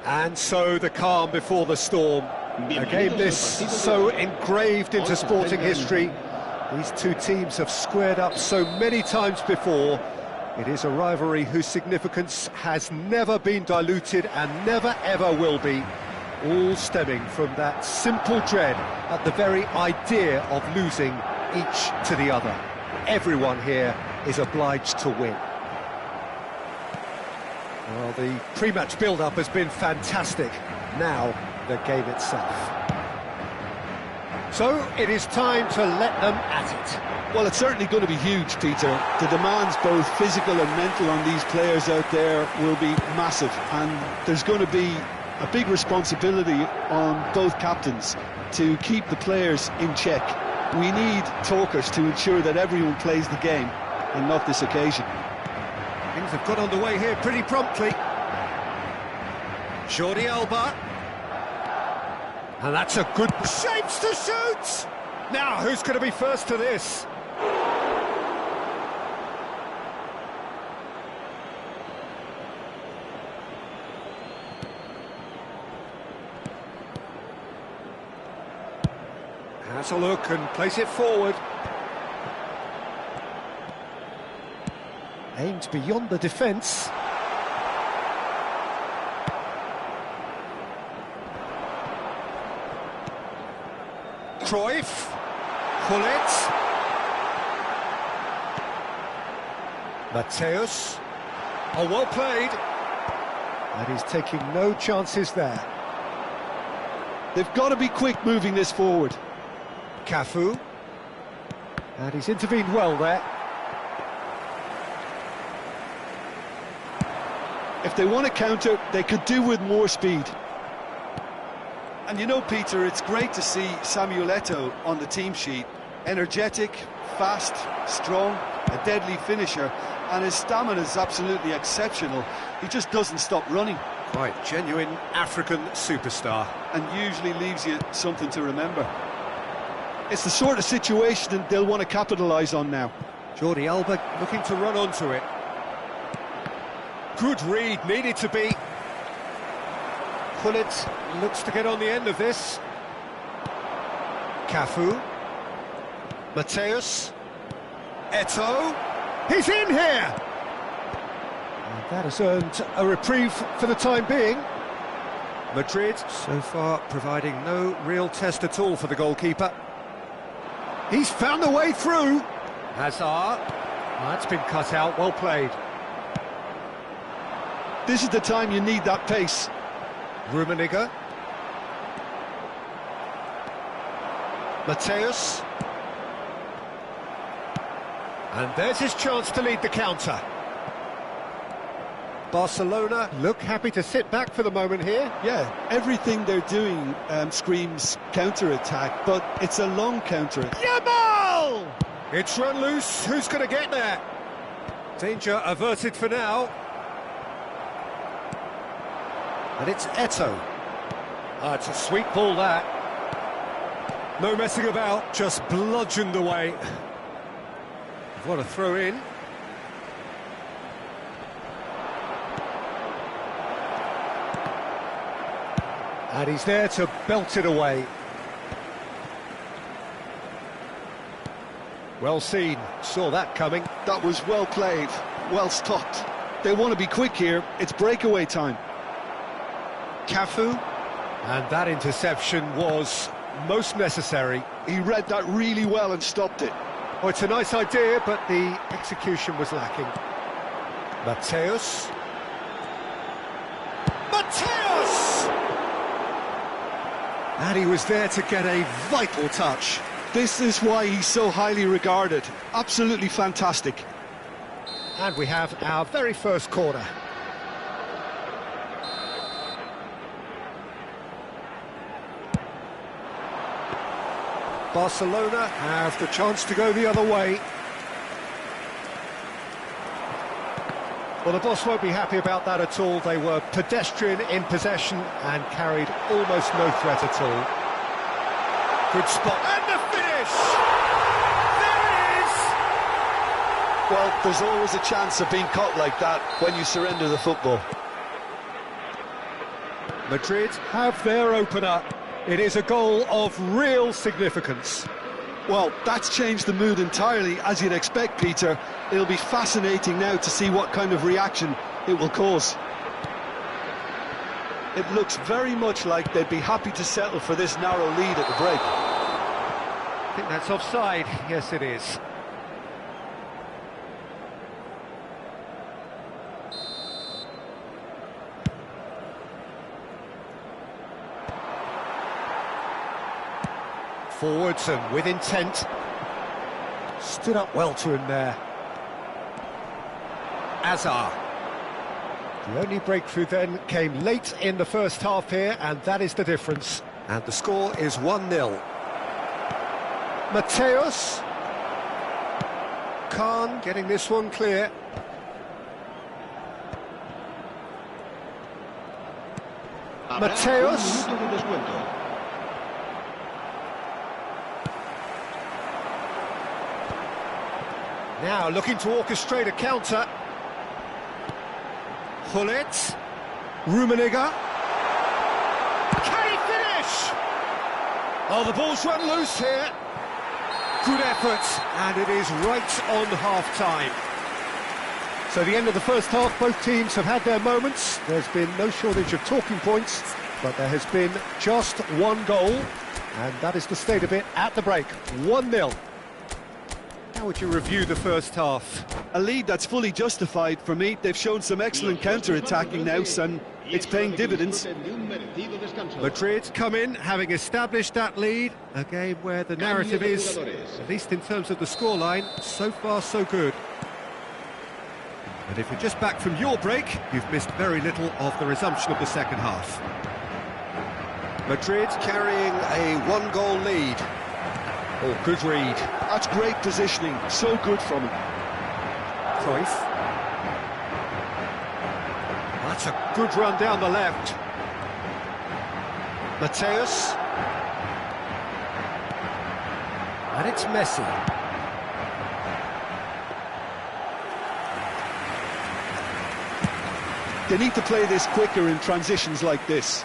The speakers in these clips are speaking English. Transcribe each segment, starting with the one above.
And so the calm before the storm. A game this so engraved into sporting history. These two teams have squared up so many times before. It is a rivalry whose significance has never been diluted and never ever will be. All stemming from that simple dread at the very idea of losing each to the other. Everyone here is obliged to win. Well, the pre-match build-up has been fantastic. Now, the game itself. So, it is time to let them at it. Well, it's certainly going to be huge, Peter. The demands, both physical and mental, on these players out there will be massive. And there's going to be a big responsibility on both captains to keep the players in check. We need talkers to ensure that everyone plays the game, and not this occasion. Things have got underway here pretty promptly. Jordi Alba. And that's a good... shapes to shoot! Now, who's going to be first to this? Has a look and plays it forward. Aimed beyond the defence. Cruyff. Gullit. Matthäus. Oh, well played. And he's taking no chances there. They've got to be quick moving this forward. Cafu. And he's intervened well there. If they want to counter, they could do with more speed. And you know, Peter, it's great to see Samuel Eto'o on the team sheet. Energetic, fast, strong, a deadly finisher, and his stamina is absolutely exceptional. He just doesn't stop running. Quite genuine African superstar. And usually leaves you something to remember. It's the sort of situation that they'll want to capitalise on now. Jordi Alba looking to run onto it. Good read, needed to be. Gullit looks to get on the end of this. Cafu. Matthäus. Eto'o. He's in here! And that has earned a reprieve for the time being. Madrid, so far, providing no real test at all for the goalkeeper. He's found a way through. Hazard. That's been cut out, well played. This is the time you need that pace. Rummenigge. Matthäus. And there's his chance to lead the counter. Barcelona look happy to sit back for the moment here. Yeah, everything they're doing screams counter-attack, but it's a long counter-attack. Yamal! It's run loose, who's going to get there? Danger averted for now. And it's Eto'o. It's a sweet ball, that. No messing about, just bludgeoned away. What a throw in. And he's there to belt it away. Well seen, saw that coming. That was well played, well stopped. They want to be quick here, it's breakaway time. Cafu. And that interception was most necessary. He read that really well and stopped it. Oh, it's a nice idea, but the execution was lacking. Matthäus. Matthäus! And he was there to get a vital touch. This is why he's so highly regarded. Absolutely fantastic. And we have our very first corner. Barcelona have the chance to go the other way. Well, the boss won't be happy about that at all. They were pedestrian in possession and carried almost no threat at all. Good spot. And the finish! There it is! Well, there's always a chance of being caught like that when you surrender the football. Madrid have their opener. It is a goal of real significance. Well, that's changed the mood entirely, as you'd expect, Peter. It'll be fascinating now to see what kind of reaction it will cause. It looks very much like they'd be happy to settle for this narrow lead at the break. I think that's offside. Yes, it is. Forwards and with intent. Stood up well to him there. Azar. The only breakthrough then came late in the first half here, and that is the difference. And the score is 1-0. Mateus. Khan getting this one clear. Mateus. Now looking to orchestrate a counter. Gullit. Rummenigge. Can he finish? Oh, the ball's run loose here. Good effort, and it is right on half-time. So the end of the first half, both teams have had their moments. There's been no shortage of talking points, but there has been just one goal, and that is the state of it at the break. 1-0. How would you review the first half? A lead that's fully justified for me. They've shown some excellent counter-attacking now, and it's paying dividends. Madrid come in, having established that lead. A game where the narrative is, at least in terms of the scoreline, so far so good. And if you're just back from your break, you've missed very little of the resumption of the second half. Madrid carrying a one-goal lead. Oh, good read. That's great positioning, so good from him. Cruyff. That's a good run down the left. Mateus. And it's Messi. They need to play this quicker in transitions like this.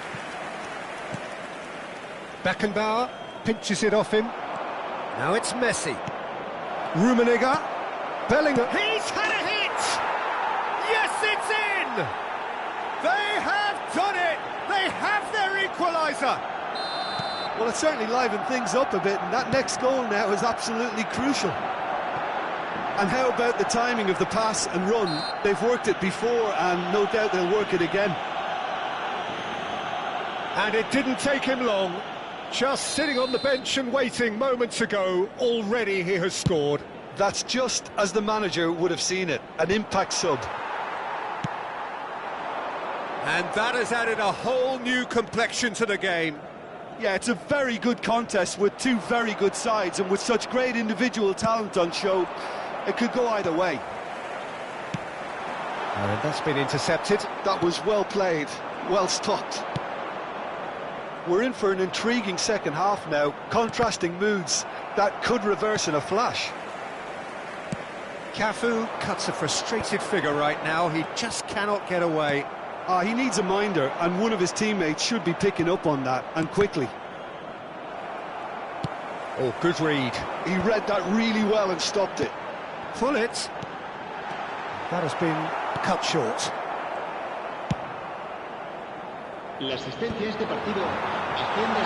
Beckenbauer pinches it off him. Now it's Messi. Rummenigge. Bellingham. He's had a hit! Yes, it's in! They have done it! They have their equaliser! Well, it certainly livened things up a bit, and that next goal now is absolutely crucial. And how about the timing of the pass and run? They've worked it before, and no doubt they'll work it again. And it didn't take him long. Just sitting on the bench and waiting moments ago, already he has scored. That's just as the manager would have seen it, an impact sub. And that has added a whole new complexion to the game. Yeah, it's a very good contest with two very good sides, and with such great individual talent on show, it could go either way. And that's been intercepted. That was well played, well stopped. We're in for an intriguing second half now, contrasting moods that could reverse in a flash. Cafu cuts a frustrated figure right now. He just cannot get away. He needs a minder, and one of his teammates should be picking up on that, and quickly. Oh, good read. He read that really well and stopped it. Gullit. That has been cut short. La asistencia a este partido asciende a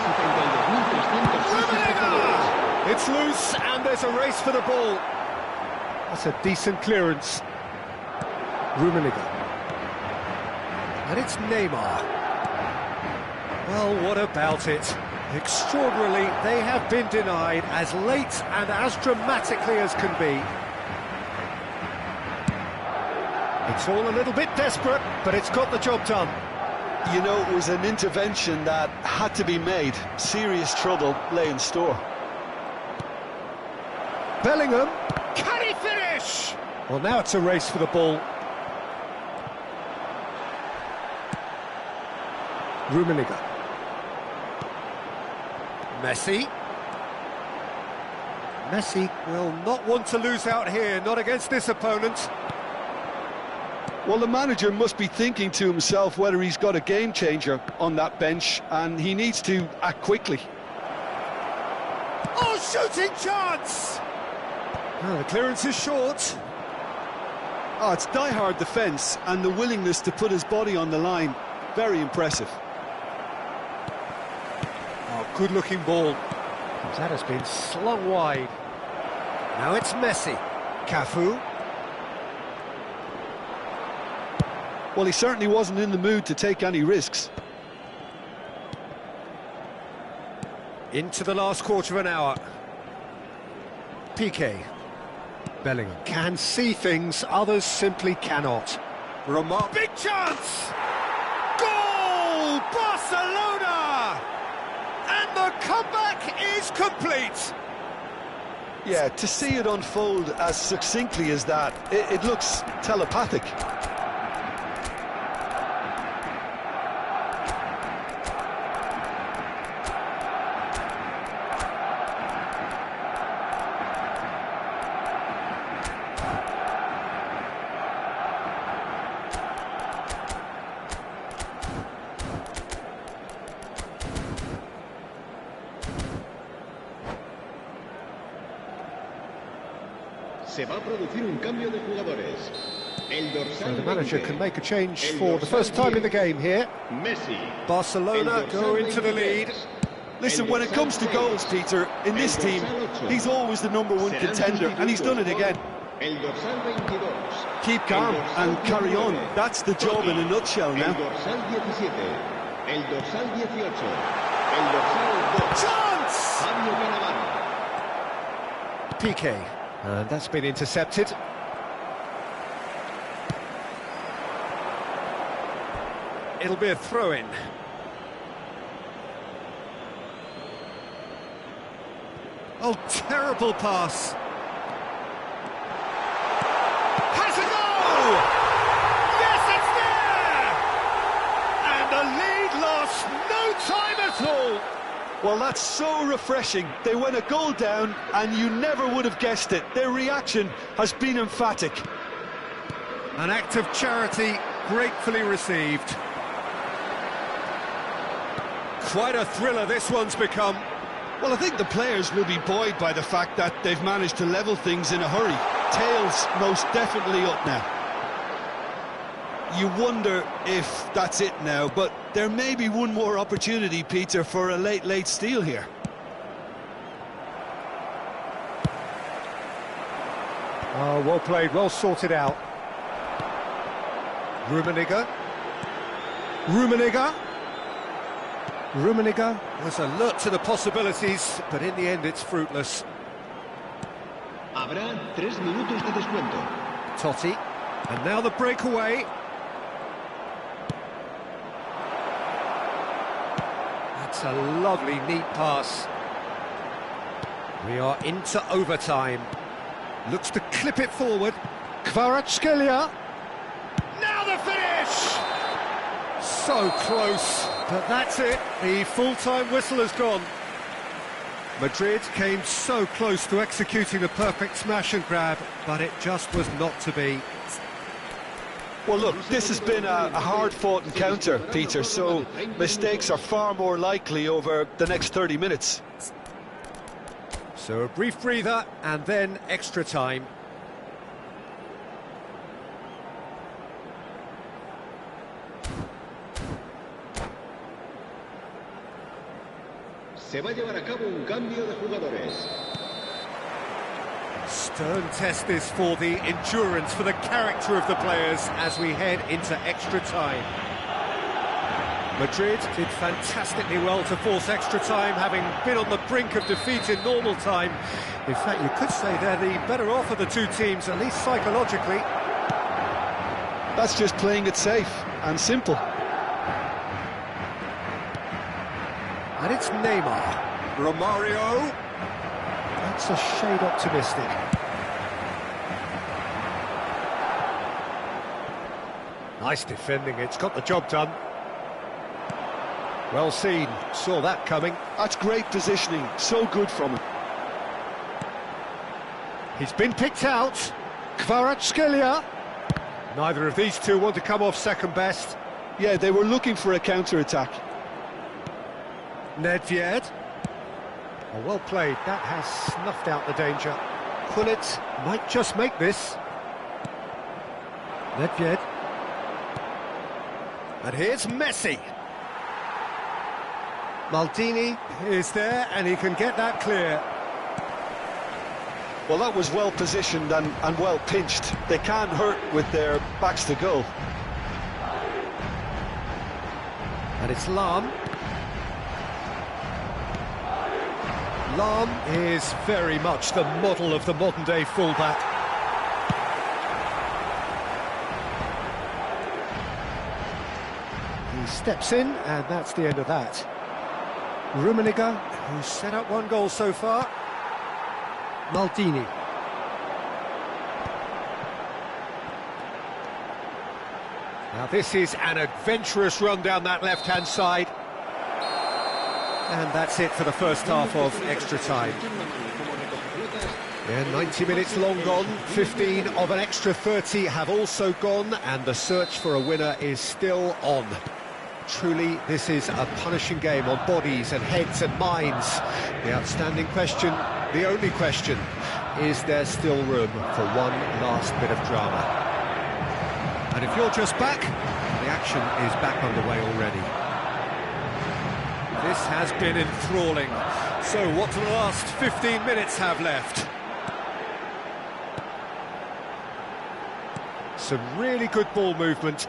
72.306 espectadores. It's loose and there's a race for the ball. That's a decent clearance. Rummenigge. And it's Neymar. Well, what about it? Extraordinarily, they have been denied as late and as dramatically as can be. It's all a little bit desperate, but it's got the job done. You know, it was an intervention that had to be made. Serious trouble lay in store. Bellingham. Can he finish? Well, now it's a race for the ball. Rummenigge. Messi. Messi will not want to lose out here, not against this opponent. Well, the manager must be thinking to himself whether he's got a game changer on that bench, and he needs to act quickly. Oh, shooting chance! Oh, the clearance is short. Oh, it's die-hard defence and the willingness to put his body on the line. Very impressive. Oh, good-looking ball. That has been slung wide. Now it's Messi. Cafu. Well, he certainly wasn't in the mood to take any risks. Into the last quarter of an hour. Piqué. Bellingham can see things others simply cannot. Big chance! Goal! Barcelona! And the comeback is complete. Yeah, to see it unfold as succinctly as that, it looks telepathic. Se va a producir un cambio de jugadores. El dorsal So the manager 20, can make a change for the first time in the game here. Messi. Barcelona go into the lead. Listen, when it comes to goals, Peter, in this team, he's always the #1 contender, and he's done it again. El dorsal 22. Keep calm and carry on. That's the job in a nutshell El now. dorsal 17. El dorsal 18. El dorsal 2. Chance! Fabio Cannavaro. Piqué. And that's been intercepted. It'll be a throw-in. Oh, terrible pass. Has a goal! Yes, it's there! And the lead lost no time at all. Well, that's so refreshing. They went a goal down, and you never would have guessed it. Their reaction has been emphatic. An act of charity gratefully received. Quite a thriller this one's become. Well, I think the players will be buoyed by the fact that they've managed to level things in a hurry. Tails most definitely up now. You wonder if that's it now, but there may be one more opportunity, Peter, for a late steal here. Oh, well played, well sorted out. Rummenigge. Rummenigge was alert to the possibilities, but in the end it's fruitless. Habrá 3 minutos de descuento. Totti. And now the breakaway. That's a lovely, neat pass. We are into overtime. Looks to clip it forward. Kvaratskhelia. Now the finish! So close, but that's it. The full-time whistle has gone. Madrid came so close to executing the perfect smash and grab, but it just was not to be. Well, look, this has been a hard-fought encounter, Peter, so mistakes are far more likely over the next 30 minutes. So a brief breather, and then extra time. Se va a llevar a cabo un cambio de jugadores. Stern test this for the endurance, for the character of the players as we head into extra time. Madrid did fantastically well to force extra time, having been on the brink of defeat in normal time. In fact, you could say they're the better off of the two teams, at least psychologically. That's just playing it safe and simple. And it's Neymar. Romario. That's a shade optimistic. Nice defending, it's got the job done. Well seen, saw that coming. That's great positioning, so good from him. He's been picked out. Kvaratskhelia. Neither of these two want to come off second best. Yeah, they were looking for a counter-attack. Nedved. Oh, well played. That has snuffed out the danger. Gullit might just make this. Nedved. And here's Messi. Maldini is there, and he can get that clear. Well, that was well positioned and well pinched. They can't hurt with their backs to goal. And it's Lahm. Lahm is very much the model of the modern-day fullback. He steps in, and that's the end of that. Rummenigge, who's set up one goal so far. Maldini. Now this is an adventurous run down that left-hand side. And that's it for the first half of extra time. Yeah, 90 minutes long gone, 15 of an extra 30 have also gone, and the search for a winner is still on. Truly, this is a punishing game on bodies and heads and minds. The outstanding question, the only question, is there still room for one last bit of drama? And if you're just back, the action is back underway already. This has been enthralling. So what do the last 15 minutes have left? Some really good ball movement.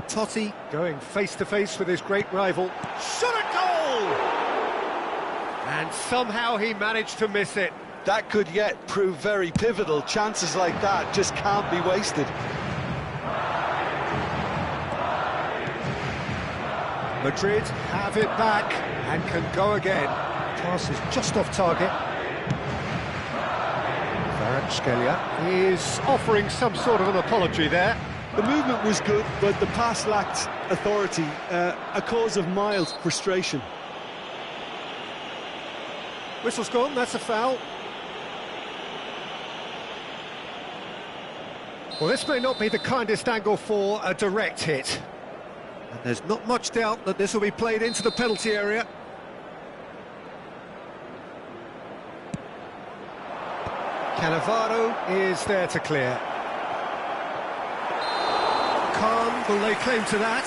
Totti going face-to-face with his great rival. Shot a goal! And somehow he managed to miss it. That could yet prove very pivotal. Chances like that just can't be wasted. Madrid have it back and can go again. Pass is just off target. Kvaratskhelia is offering some sort of an apology there. The movement was good, but the pass lacked authority, a cause of mild frustration. Whistle's gone, that's a foul. Well, this may not be the kindest angle for a direct hit. And there's not much doubt that this will be played into the penalty area. Cannavaro is there to clear. Khan will lay claim to that.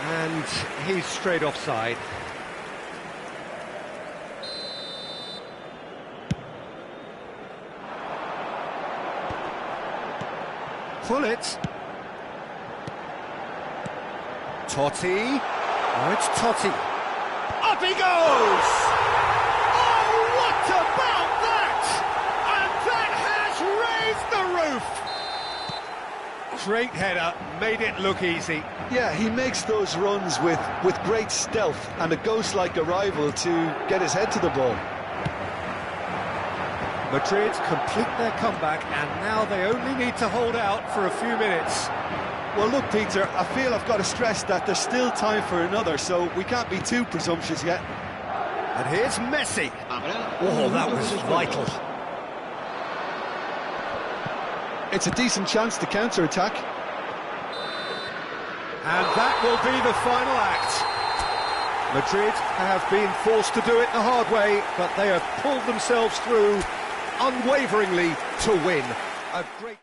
And he's straight offside. Gullit. Totti. Oh, it's Totti. Up he goes! Oh, what about that? And that has raised the roof! Great header, made it look easy. Yeah, he makes those runs with great stealth and a ghost-like arrival to get his head to the ball. Madrid complete their comeback, and now they only need to hold out for a few minutes. Well, look, Peter, I feel I've got to stress that there's still time for another, so we can't be too presumptuous yet. And here's Messi. Oh, that was vital. It's a decent chance to counter-attack. And that will be the final act. Madrid have been forced to do it the hard way, but they have pulled themselves through unwaveringly to win. A great...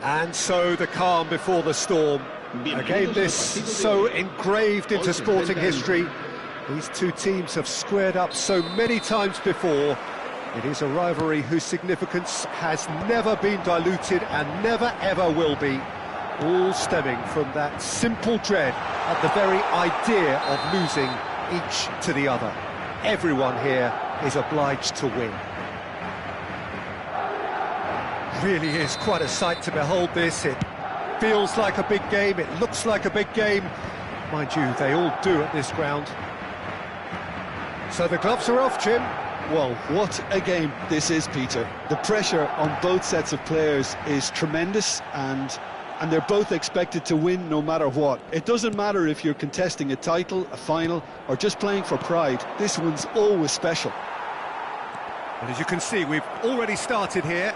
And so the calm before the storm. A game this so engraved into sporting history. These two teams have squared up so many times before. It is a rivalry whose significance has never been diluted and never ever will be. All stemming from that simple dread at the very idea of losing each to the other. Everyone here is obliged to win. Really is quite a sight to behold this. It feels like a big game, it looks like a big game. Mind you, they all do at this ground. So the gloves are off, Jim. Well, what a game this is, Peter. The pressure on both sets of players is tremendous, and they're both expected to win no matter what. It doesn't matter if you're contesting a title, a final, or just playing for pride. This one's always special. And as you can see, we've already started here.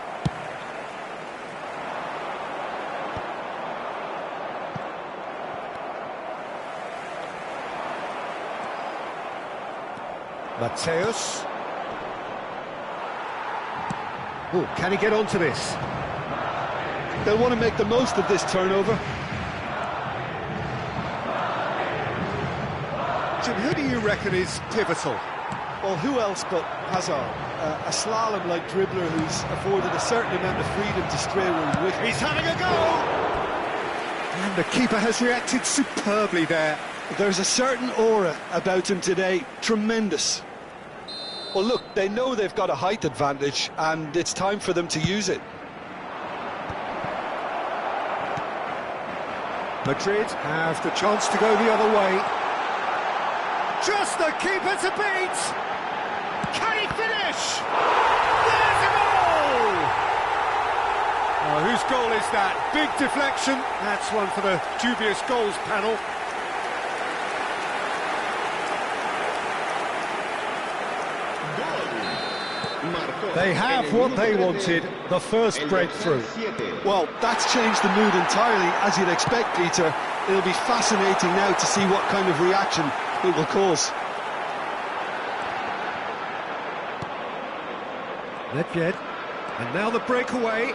Matthäus. Oh, can he get onto this? They'll want to make the most of this turnover. Jim, who do you reckon is pivotal? Well, who else but Hazard? A slalom-like dribbler who's afforded a certain amount of freedom to stray with. He's having a go! And the keeper has reacted superbly there. There's a certain aura about him today. Tremendous. Well, look, they know they've got a height advantage, and it's time for them to use it. Madrid have the chance to go the other way. Just the keeper to beat! Can he finish? There's a goal! Oh, whose goal is that? Big deflection. That's one for the dubious goals panel. They have what they wanted, the first breakthrough. Well, that's changed the mood entirely, as you'd expect, Peter. It'll be fascinating now to see what kind of reaction it will cause. Nedved, and now the breakaway.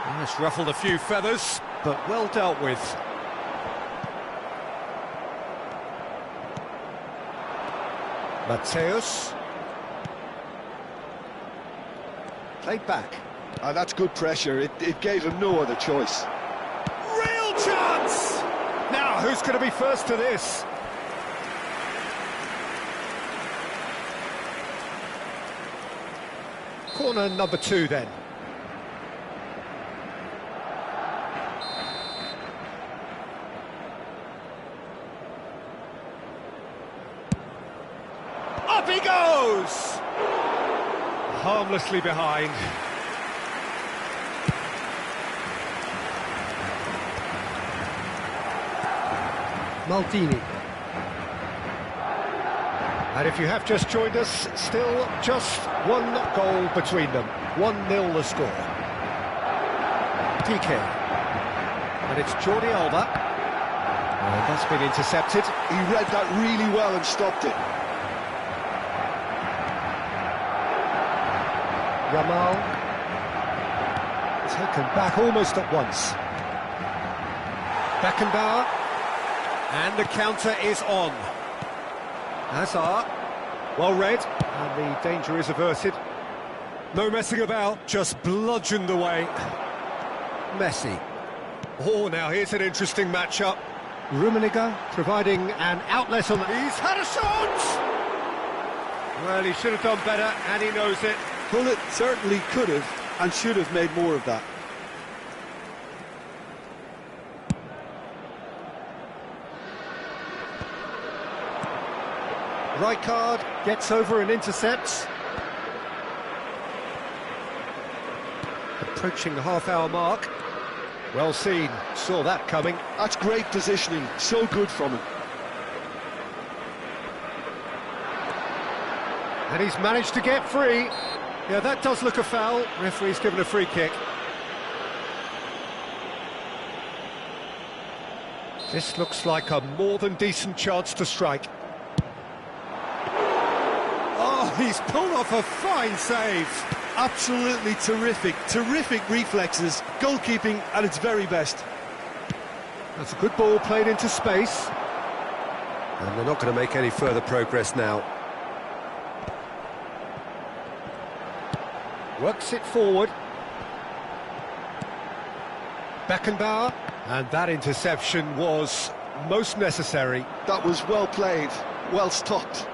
Oh, it's ruffled a few feathers, but well dealt with. Matthäus. Played back. That's good pressure. It gave him no other choice. Real chance! Now, who's going to be first to this? Corner number 2, then. Up he goes! Harmlessly behind. Maldini. And if you have just joined us, still just one goal between them. 1-0 the score. PK. And it's Jordi Alba. And that's been intercepted. He read that really well and stopped it. Ramal. Taken back almost at once. Beckenbauer. And the counter is on. Hazard, well read, and the danger is averted. No messing about, just bludgeoned away. Messi. Oh, now here's an interesting matchup. Rummenigge providing an outlet on the... He's had a shot! Well, he should have done better, and he knows it. Well, it certainly could have, and should have made more of that. Rijkaard gets over and intercepts. Approaching the half-hour mark. Well seen, saw that coming. That's great positioning, so good from him. And he's managed to get free. Yeah, that does look a foul. Referee's given a free kick. This looks like a more than decent chance to strike. Oh, he's pulled off a fine save. Absolutely terrific reflexes, goalkeeping at its very best. That's a good ball played into space. And they're not going to make any further progress now. Works it forward. Beckenbauer. And that interception was most necessary. That was well played, well stopped.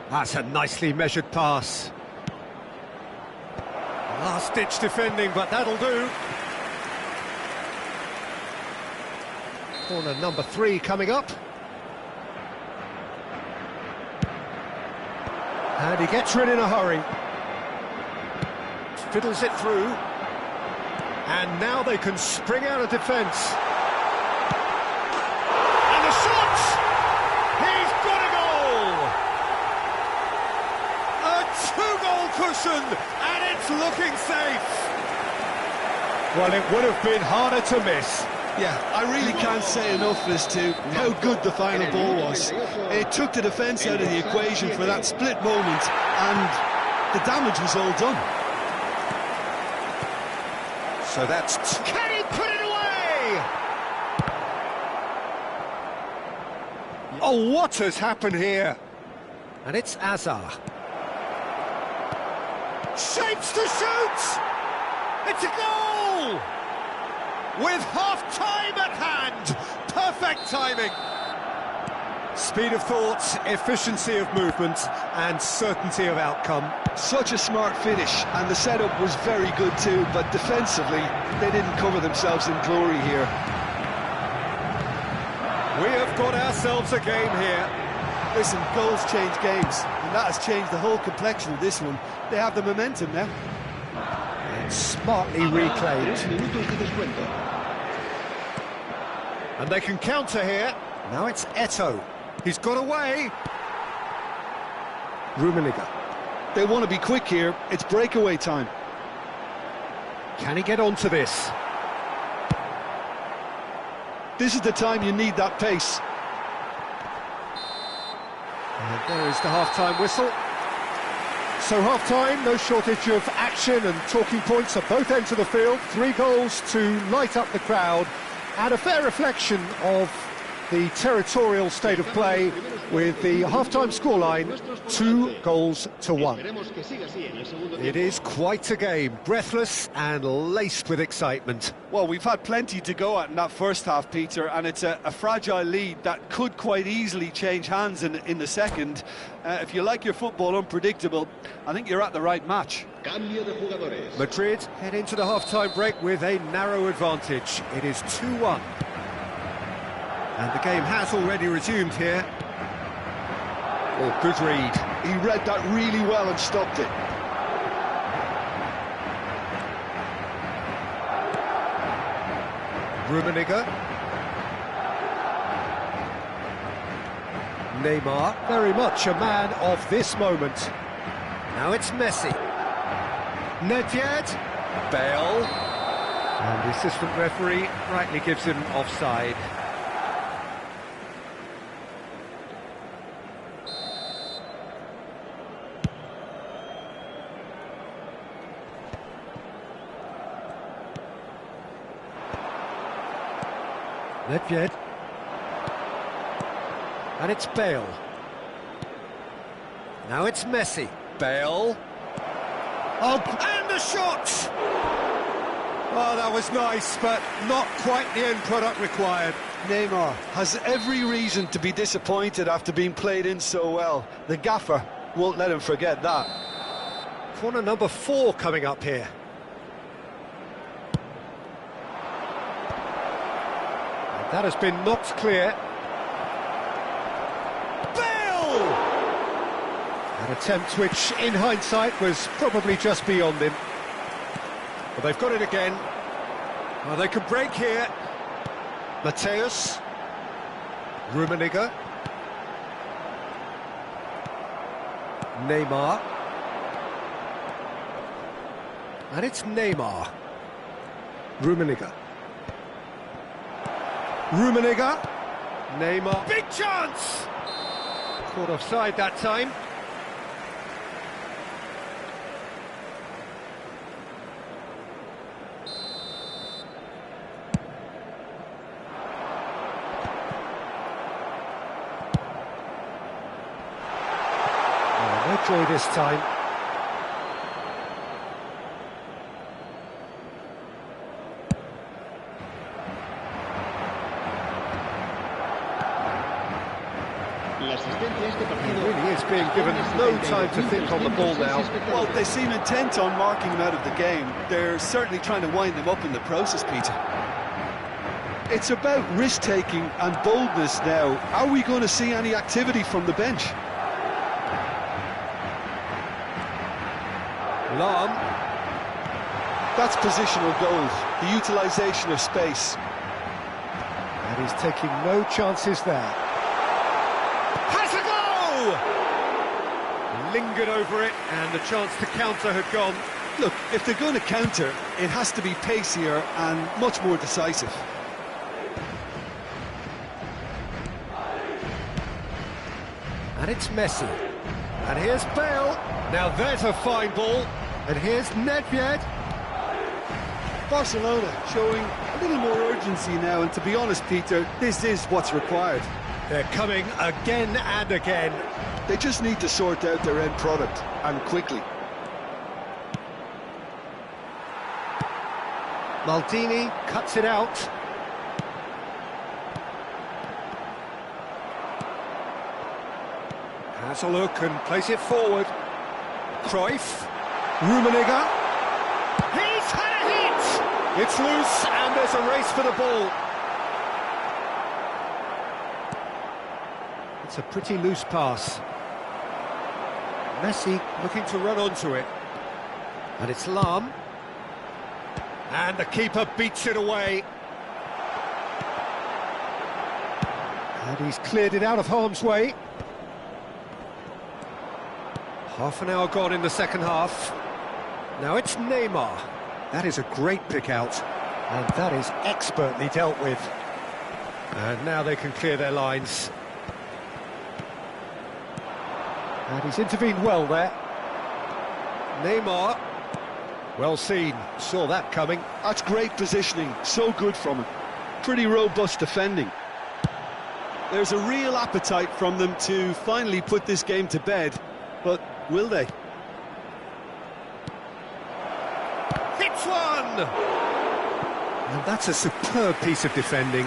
That's a nicely measured pass. Last-ditch defending, but that'll do. Corner number 3 coming up. And he gets rid in a hurry. Fiddles it through. And now they can spring out of defence. And the shot! He's got a goal! A 2-goal cushion, and it's looking safe. Well, it would have been harder to miss. Yeah, I really can't say enough as to how good the final ball was. It took the defence out of the equation for that split moment, and the damage was all done. So that's... Can he put it away? Oh, what has happened here? And it's Azar. Shapes to shoot! It's a goal! With half-time at hand! Perfect timing! Speed of thought, efficiency of movement, and certainty of outcome. Such a smart finish, and the setup was very good too, but defensively, they didn't cover themselves in glory here. We have got ourselves a game here. Listen, goals change games, and that has changed the whole complexion of this one. They have the momentum now. And smartly reclaimed. And they can counter here. Now it's Eto'o. He's got away. Rummenigge. They want to be quick here. It's breakaway time. Can he get onto this? This is the time you need that pace. And there is the half-time whistle. So half-time, no shortage of action and talking points at both ends of the field. 3 goals to light up the crowd, and a fair reflection of the territorial state of play, with the half-time scoreline 2-1. It is quite a game, breathless and laced with excitement. Well, we've had plenty to go at in that first half, Peter, and it's a fragile lead that could quite easily change hands in the second. If you like your football unpredictable, I think you're at the right match. Madrid head into the half-time break with a narrow advantage. It is 2-1. And the game has already resumed here. Oh, good read. He read that really well and stopped it. Rummenigge. Neymar, very much a man of this moment. Now it's Messi. Nedved. Bale. And the assistant referee rightly gives him offside. Nedved. And it's Bale. Now it's Messi. Bale. Oh, and the shot! Oh, that was nice, but not quite the end product required. Neymar has every reason to be disappointed after being played in so well. The gaffer won't let him forget that. Corner number 4 coming up here. That has been knocked clear. Bale! An attempt which, in hindsight, was probably just beyond him. But they've got it again. Oh, they could break here. Matthäus. Rummenigge. Neymar. And it's Neymar. Rummenigge. Rummenigge. Neymar. Big chance! Caught offside that time. destroy this time. He really is being given no time to think on the ball now. Well, they seem intent on marking him out of the game. They're certainly trying to wind him up in the process, Peter. It's about risk-taking and boldness now. Are we going to see any activity from the bench? Lahm. That's positional goals, the utilisation of space. And he's taking no chances there. Has a go! Lingered over it, and the chance to counter had gone. Look, if they're going to counter, it has to be pacier and much more decisive. And it's Messi. And here's Bale. Now there's a fine ball. And here's Nedved. Barcelona showing a little more urgency now, and to be honest, Peter, this is what's required. They're coming again and again. They just need to sort out their end product, and quickly. Maldini cuts it out. Has a look and plays it forward. Cruyff. Rummenigge. He's had a hit! It's loose and there's a race for the ball. It's a pretty loose pass. Messi looking to run onto it. And it's Lahm. And the keeper beats it away. And he's cleared it out of harm's way. Half an hour gone in the second half. Now it's Neymar. That is a great pick out. And that is expertly dealt with. And now they can clear their lines. And he's intervened well there. Neymar. Well seen. Saw that coming. That's great positioning. So good from him. Pretty robust defending. There's a real appetite from them to finally put this game to bed. But will they? Hits one! And that's a superb piece of defending.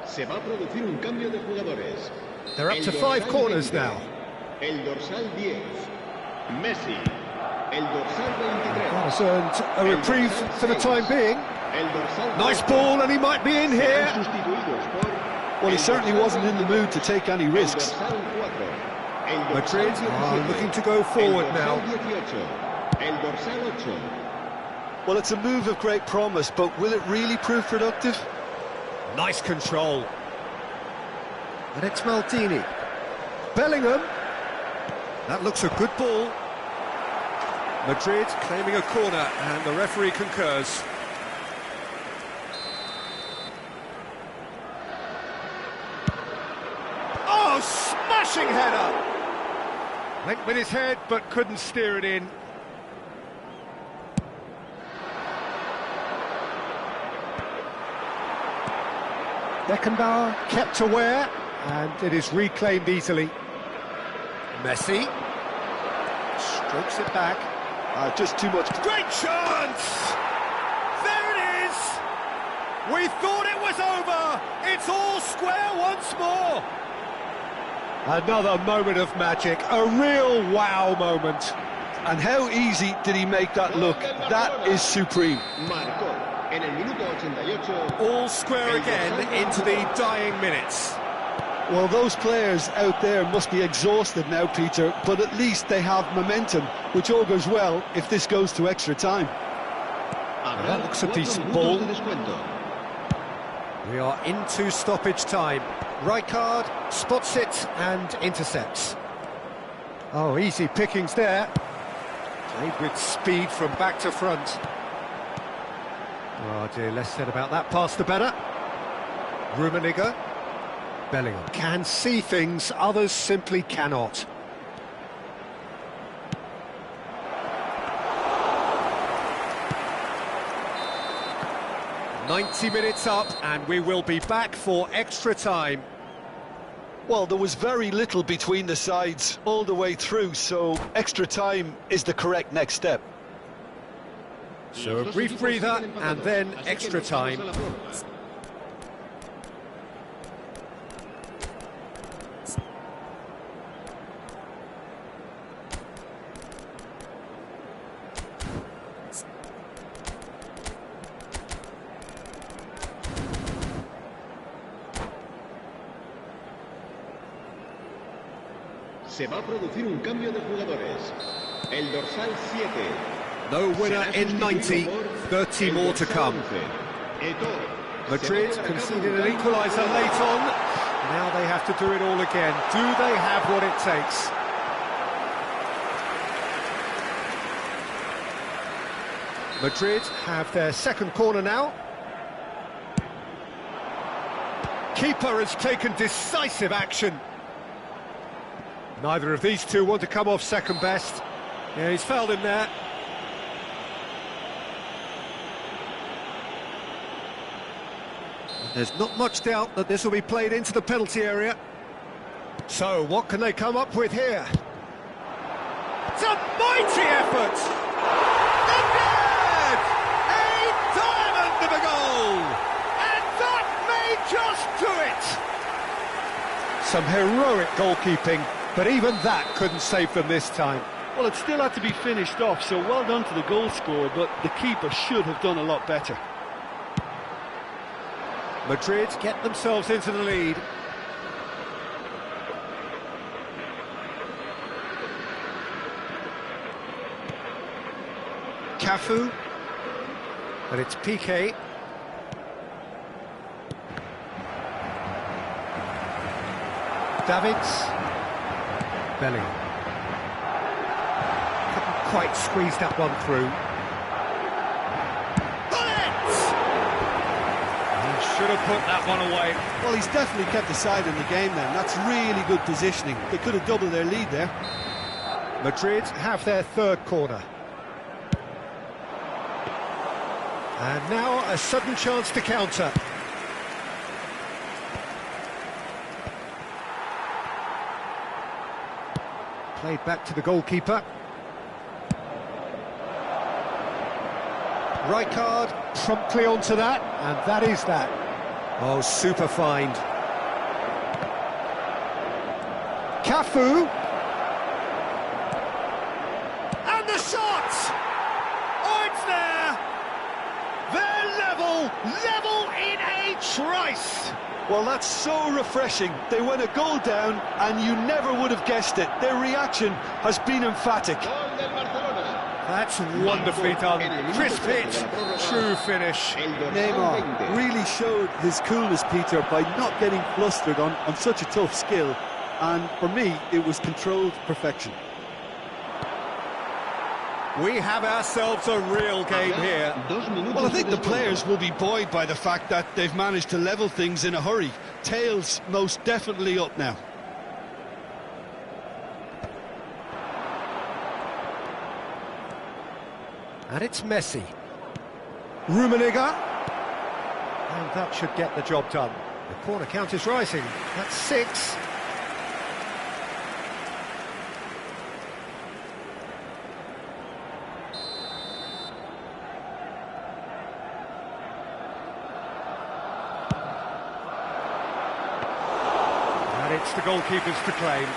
Se va a producir un cambio de jugadores. They're up to 5 corners now. El dorsal 10, Messi. El dorsal 23. That has earned a reprieve for the time being. El dorsal Nice ball, and he might be in here. Well, he certainly wasn't in the mood to take any risks. Madrid are looking to go forward now. El dorsal 8. Well, it's a move of great promise, but will it really prove productive? Nice control. And it's Maldini. Bellingham. That looks a good ball. Madrid claiming a corner, and the referee concurs. Oh, smashing header! Went with his head, but couldn't steer it in. Beckenbauer kept aware, and it is reclaimed easily. Messi strokes it back. Just too much. Great chance! There it is! We thought it was over! It's all square once more! Another moment of magic, a real wow moment. And how easy did he make that look? That is supreme. Marcó En el minuto 88... All square again into the dying minutes. Well, those players out there must be exhausted now, Peter, but at least they have momentum, which augurs well if this goes to extra time. That looks a decent ball. We are into stoppage time. Rijkaard spots it and intercepts. Oh, easy pickings there. Played with speed from back to front. Oh dear, less said about that pass the better. Rummenigge. Bellingham can see things, others simply cannot. "90 minutes up, and we will be back for extra time." Well, there was very little between the sides all the way through, so extra time is the correct next step. So a brief breather, and then extra time. Se va a producir un cambio de jugadores. El dorsal 7. No winner in 90, 30 more to come. Madrid conceded an equaliser late on. Now they have to do it all again. Do they have what it takes? Madrid have their second corner now. Keeper has taken decisive action. Neither of these two want to come off second best. Yeah, he's fouled him there. There's not much doubt that this will be played into the penalty area. So, what can they come up with here? It's a mighty effort! And good! A diamond of a goal! And that may just do it! Some heroic goalkeeping. But even that couldn't save them this time. Well, it still had to be finished off, so well done to the goal scorer, but the keeper should have done a lot better. Madrid get themselves into the lead. Cafu. But it's Piqué. Davids. Bellingham. Couldn't quite squeeze that one through. Bullets! He should have put that one away. Well, he's definitely kept the side in the game then. That's really good positioning. They could have doubled their lead there. Madrid have their third corner. And now a sudden chance to counter. Played back to the goalkeeper. Rijkaard promptly onto that, and that is that. Oh, super find. Cafu. And the shot! Oh, it's there! They're level in a trice! Well, that's so refreshing. They went a goal down, and you never would have guessed it. Their reaction has been emphatic. That's wonderfully done. Crisp hit, true finish. Neymar really showed his coolness, Peter, by not getting flustered on such a tough skill. And for me, it was controlled perfection. We have ourselves a real game here. Well, I think the players will be buoyed by the fact that they've managed to level things in a hurry. Tails most definitely up now. And it's Messi. Rummenigge. And that should get the job done. The corner count is rising. That's 6. It's the goalkeepers to claim.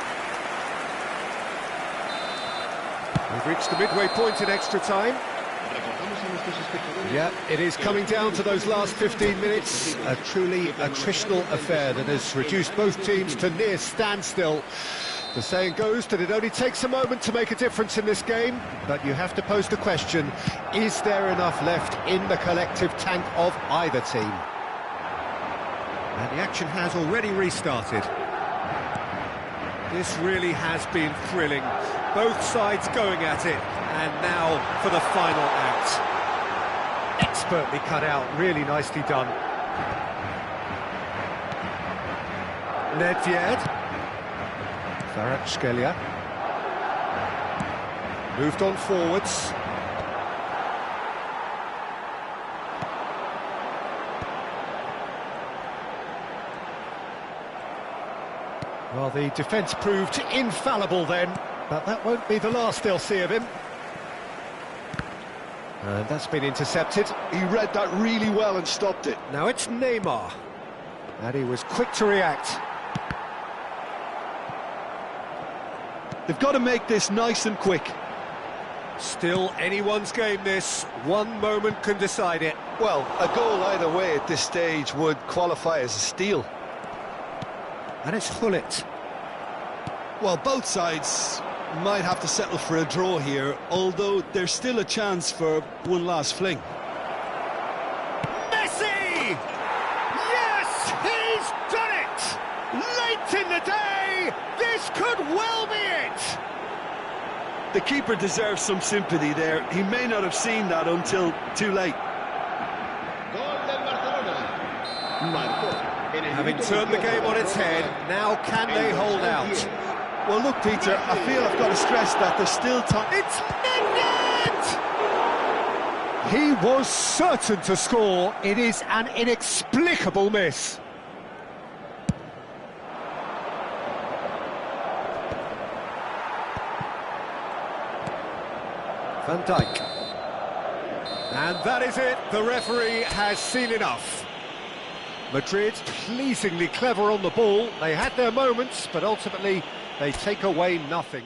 We've reached the midway point in extra time. Recordamos a nuestros espectadores. Yeah, it is coming down to those last 15 minutes. A truly attritional affair that has reduced both teams to near standstill. The saying goes that it only takes a moment to make a difference in this game, but you have to pose the question, is there enough left in the collective tank of either team? And the action has already restarted. This really has been thrilling. Both sides going at it, and now for the final act. Expertly cut out, really nicely done. Nedved. Kvaratskhelia. Moved on forwards. Well, the defence proved infallible then, but that won't be the last they'll see of him. And that's been intercepted. He read that really well and stopped it. Now it's Neymar. And he was quick to react. They've got to make this nice and quick. Still anyone's game this. One moment can decide it. Well, a goal either way at this stage would qualify as a steal. And it's Gullit. Well, both sides might have to settle for a draw here, although there's still a chance for one last fling. Messi! Yes, he's done it! Late in the day, this could well be it! The keeper deserves some sympathy there. He may not have seen that until too late. Gol del Barcelona. Marcó. Having turned the game on its head, now can they hold out? Well, look, Peter, I feel I've got to stress that there's still time. It's Nedved! He was certain to score. It is an inexplicable miss. Van Dijk. And that is it. The referee has seen enough. Madrid pleasingly clever on the ball. They had their moments, but ultimately they take away nothing.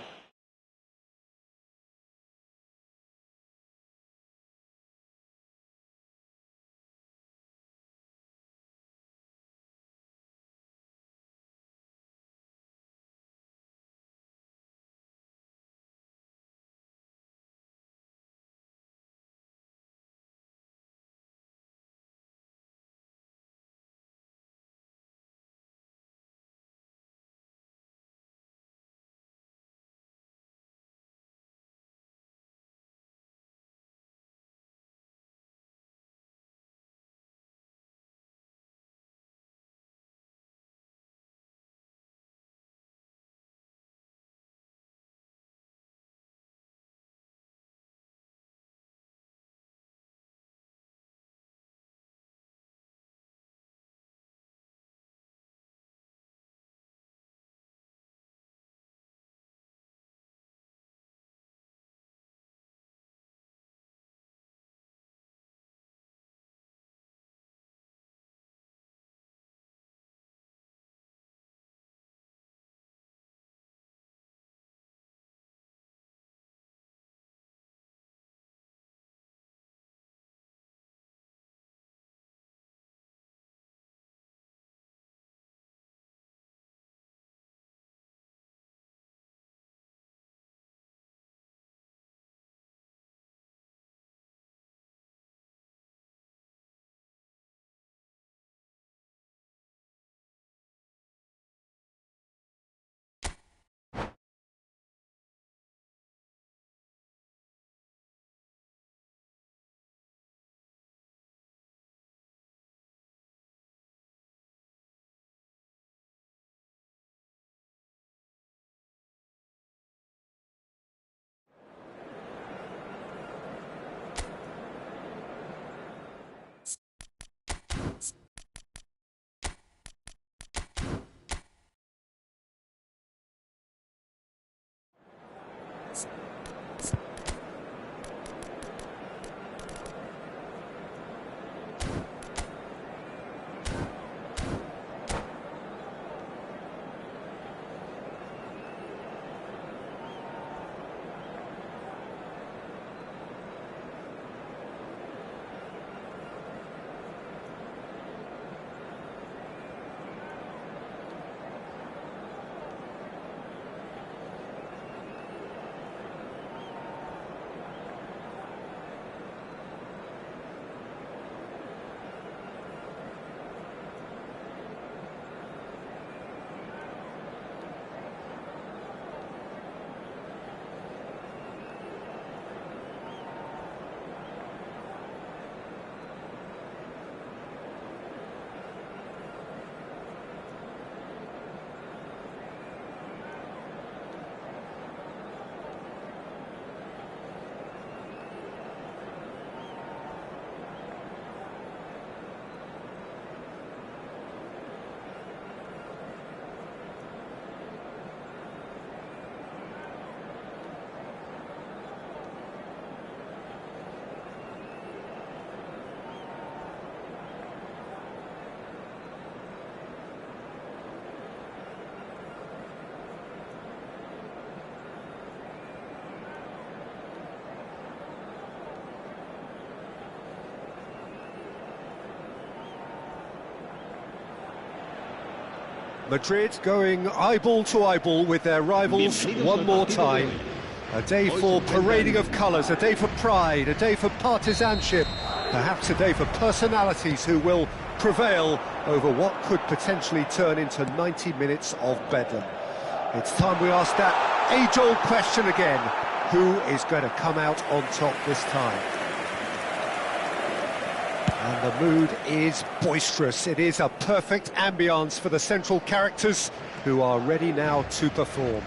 Madrid going eyeball to eyeball with their rivals one more time. A day for parading of colours, a day for pride, a day for partisanship, perhaps a day for personalities who will prevail over what could potentially turn into 90 minutes of bedlam. It's time we ask that age-old question again: who is going to come out on top this time? And the mood is boisterous. It is a perfect ambience for the central characters who are ready now to perform.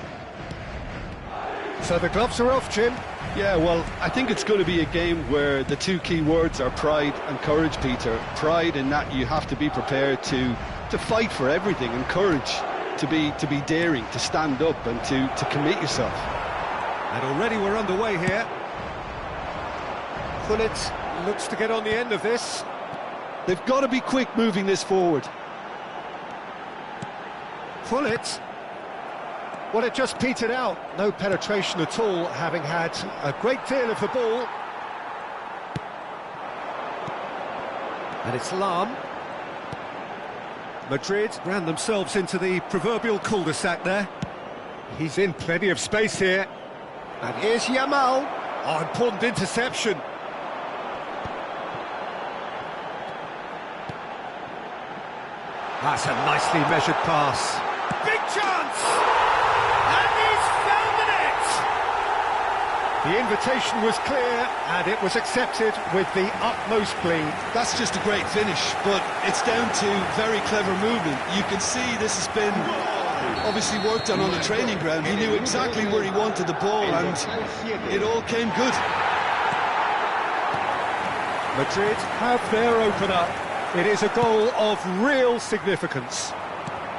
So the gloves are off, Jim. Yeah, well, I think it's going to be a game where the two key words are pride and courage, Peter. Pride in that you have to be prepared to fight for everything, and courage to be daring, to stand up and to commit yourself. And already we're underway here. Gullit looks to get on the end of this. They've got to be quick moving this forward. Gullit. Well, it just petered out. No penetration at all, having had a great deal of the ball. And it's Lahm. Madrid ran themselves into the proverbial cul-de-sac there. He's in plenty of space here. And here's Yamal. Oh, important interception. That's a nicely measured pass. Big chance! And he's found the net! The invitation was clear, and it was accepted with the utmost glee. That's just a great finish, but it's down to very clever movement. You can see this has been obviously worked on the training ground. He knew exactly where he wanted the ball, and it all came good. Madrid have their opener. It is a goal of real significance.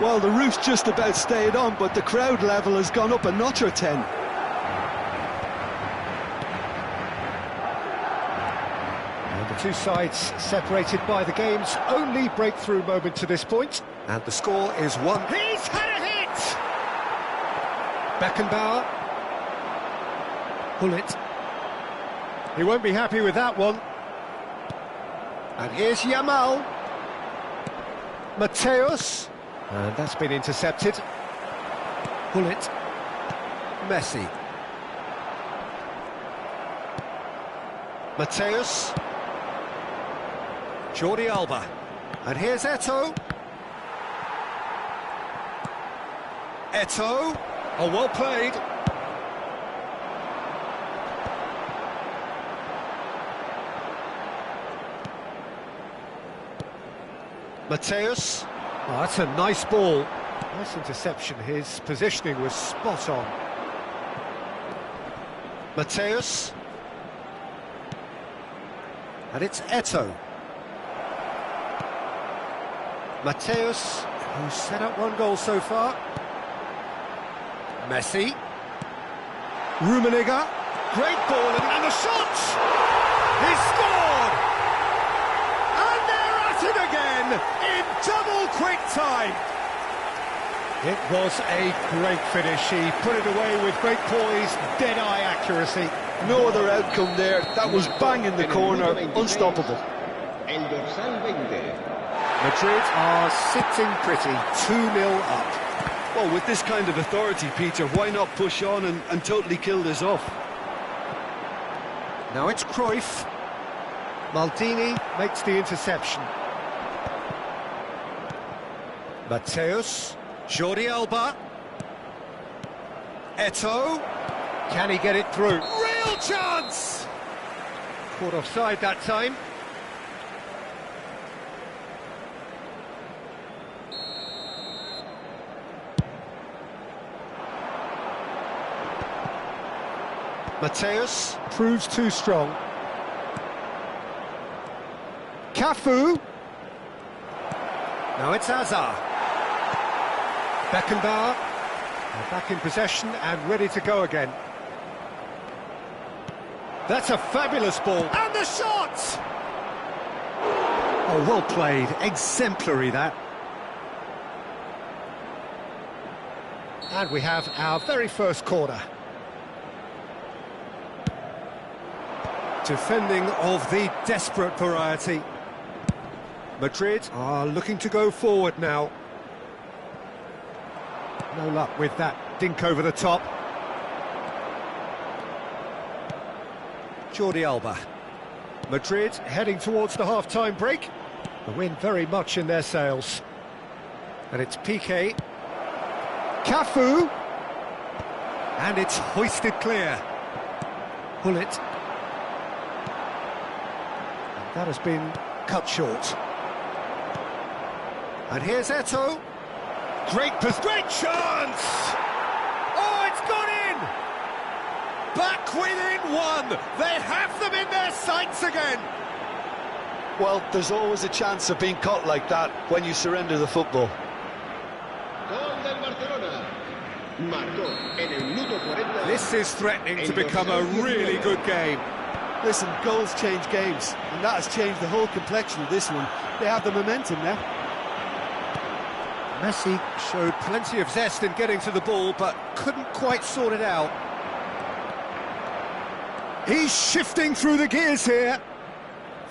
Well, the roof's just about stayed on, but the crowd level has gone up a notch or 10. And the two sides separated by the game's only breakthrough moment to this point. And the score is 1. He's had a hit! Beckenbauer. Gullit. He won't be happy with that one. And here's Yamal. Mateus. And that's been intercepted. Gullit. Messi. Mateus. Jordi Alba. And here's Eto'o. Eto'o. Oh, well played. Mateus. Oh, that's a nice ball. Nice interception. His positioning was spot on. Mateus. And it's Eto'o. Mateus, who's set up one goal so far. Messi. Rummenigge. Great ball, and the shot! He scored! And they're at it again in double quick time. It was a great finish. He put it away with great poise, dead-eye accuracy. No other outcome there. That was bang in the corner, unstoppable. El dorsal 20. Madrid are sitting pretty, 2-0 up. Well, with this kind of authority, Peter, why not push on and totally kill this off? Now it's Cruyff. Maldini makes the interception. Mateus. Jordi Alba. Eto'o. Can he get it through? Real chance! Caught offside that time. Mateus proves too strong. Cafu. Now it's Hazard. Beckenbauer. Back in possession and ready to go again. That's a fabulous ball. And the shot! Oh, well played. Exemplary, that. And we have our very first corner. Defending of the desperate variety. Madrid are looking to go forward now. No luck with that dink over the top. Jordi Alba. Madrid heading towards the half-time break. The wind very much in their sails. And it's Piqué. Cafu. And it's hoisted clear. Bullet. And that has been cut short. And here's Eto'o. Great chance! Oh, it's gone in! Back within one! They have them in their sights again! Well, there's always a chance of being caught like that when you surrender the football. Gol del Barcelona. Marcó en el minuto 40. This is threatening to become a really good game. Listen, goals change games, and that has changed the whole complexion of this one. They have the momentum now. Messi showed plenty of zest in getting to the ball, but couldn't quite sort it out. He's shifting through the gears here.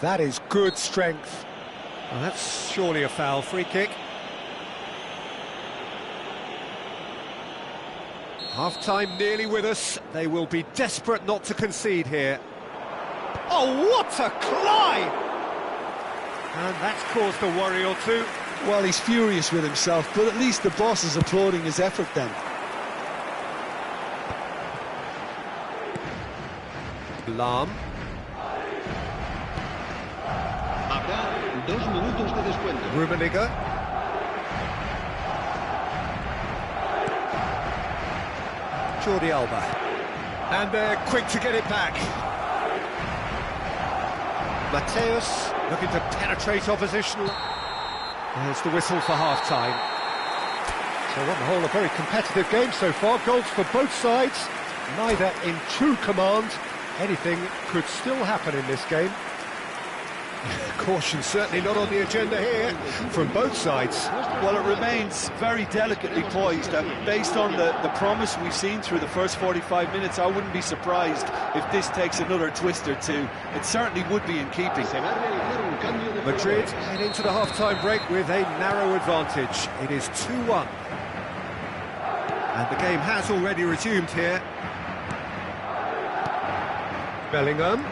That is good strength. Well, that's surely a foul. Free kick. Half-time nearly with us. They will be desperate not to concede here. Oh, what a climb! And that's caused a worry or two. Well, he's furious with himself, but at least the boss is applauding his effort then. Lahm. Habrá 2 minutos de descuento. Rummenigge. Jordi Alba. And they're quick to get it back. Mateus looking to penetrate opposition. There's the whistle for half-time. So on the whole, a very competitive game so far. Goals for both sides, neither in true command. Anything could still happen in this game. Caution certainly not on the agenda here from both sides. Well, it remains very delicately poised. Based on the promise we've seen through the first 45 minutes, I wouldn't be surprised if this takes another twist or two. It certainly would be in keeping. Madrid head into the half-time break with a narrow advantage. It is 2-1. And the game has already resumed here. Bellingham.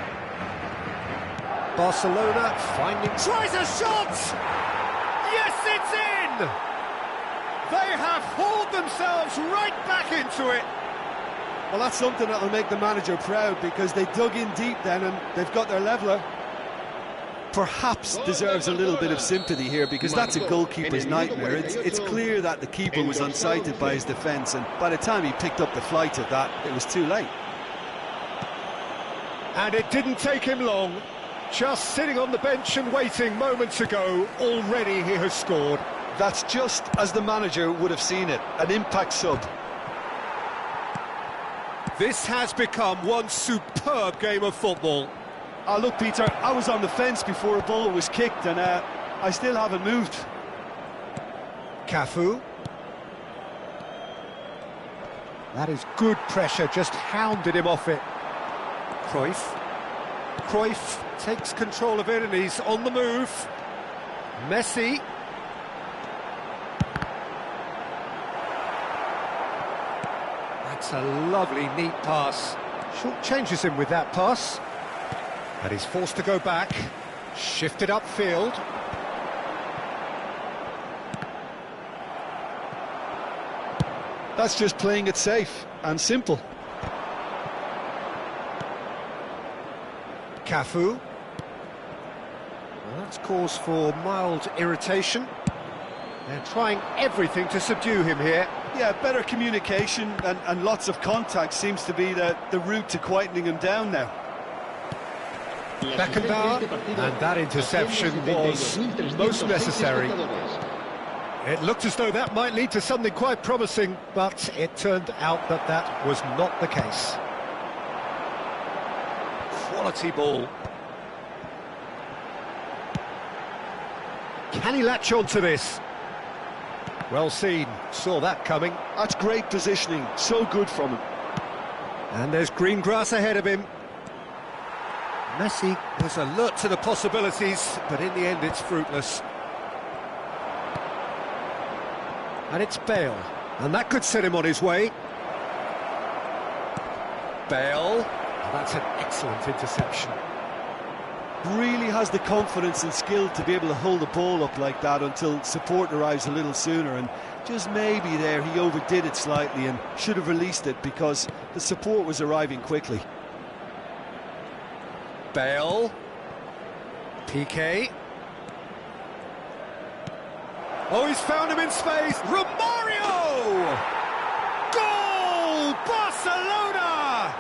Barcelona finding... Tries a shot! Yes, it's in! They have hauled themselves right back into it. Well, that's something that'll make the manager proud, because they dug in deep then and they've got their leveller. Perhaps deserves a little bit of sympathy here, because that's a goalkeeper's nightmare. It's clear that the keeper was unsighted by his defence, and by the time he picked up the flight of that, it was too late. And it didn't take him long. Just sitting on the bench and waiting moments ago, already he has scored. That's just as the manager would have seen it, an impact sub. This has become one superb game of football. Oh, look, Peter, I was on the fence before a ball was kicked, and I still haven't moved. Cafu. That is good pressure, just hounded him off it. Cruyff. Cruyff takes control of it and he's on the move. Messi. That's a lovely, neat pass. Short changes him with that pass. And he's forced to go back. Shifted upfield. That's just playing it safe and simple. Cafu. Well, that's cause for mild irritation. They're trying everything to subdue him here. Yeah, better communication and lots of contact seems to be the route to quietening him down now. Beckenbauer, and that interception was most necessary. It looked as though that might lead to something quite promising, but it turned out that that was not the case. Quality ball. Can he latch on to this? Well seen, saw that coming. That's great positioning, so good from him. And there's green grass ahead of him. Messi was alert to the possibilities, but in the end it's fruitless. And it's Bale. And that could set him on his way. Bale. That's an excellent interception. Really has the confidence and skill to be able to hold the ball up like that until support arrives a little sooner, and just maybe there he overdid it slightly and should have released it because the support was arriving quickly. Bale. PK. Oh, he's found him in space. Romario! Goal! Barcelona!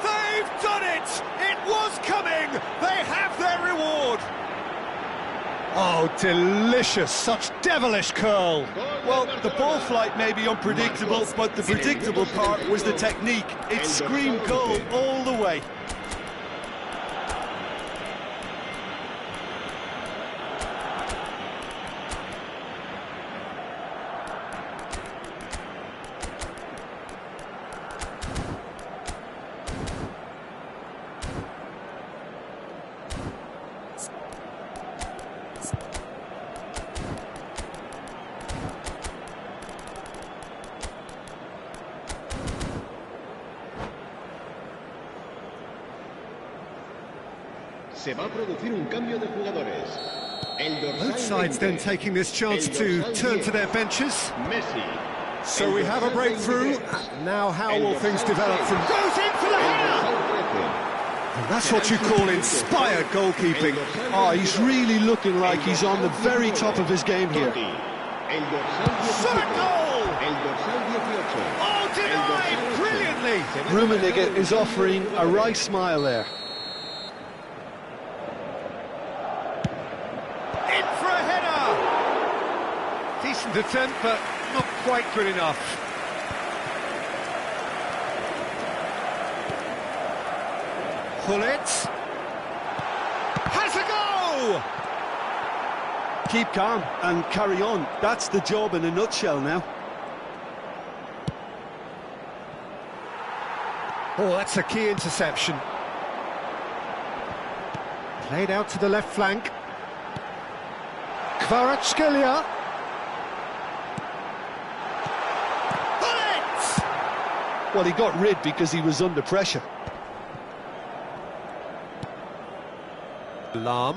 They've done it! It was coming! They have their reward! Oh, delicious! Such devilish curl! Well, the ball flight may be unpredictable, but the predictable part was the technique. It screamed goal all the way. Se va a producir un cambio de jugadores. El dorsal Both sides then 20, taking this chance to turn to their benches. Messi. So we have a breakthrough. Now how will things develop from... Goes in for the header! And that's what you call inspired goalkeeping. Oh, he's really looking like he's on the very top of his game here. Shot a goal! Oh, denied brilliantly! Rummenigge is offering a right smile there. In for a header! Decent attempt, but not quite good enough. Gullit has a go! Keep calm and carry on. That's the job in a nutshell now. Oh, that's a key interception. Played out to the left flank. Kvaratskhelia. Gullit! Well, he got rid because he was under pressure. Lahm.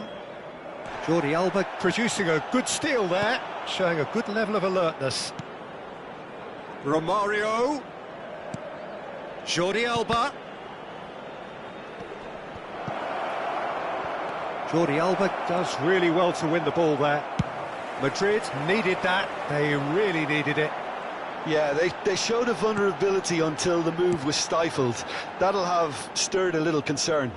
Jordi Alba producing a good steal there, showing a good level of alertness. Romario. Jordi Alba. Jordi Alba does really well to win the ball there. Madrid needed that, they really needed it. Yeah, they showed a vulnerability until the move was stifled. That'll have stirred a little concern.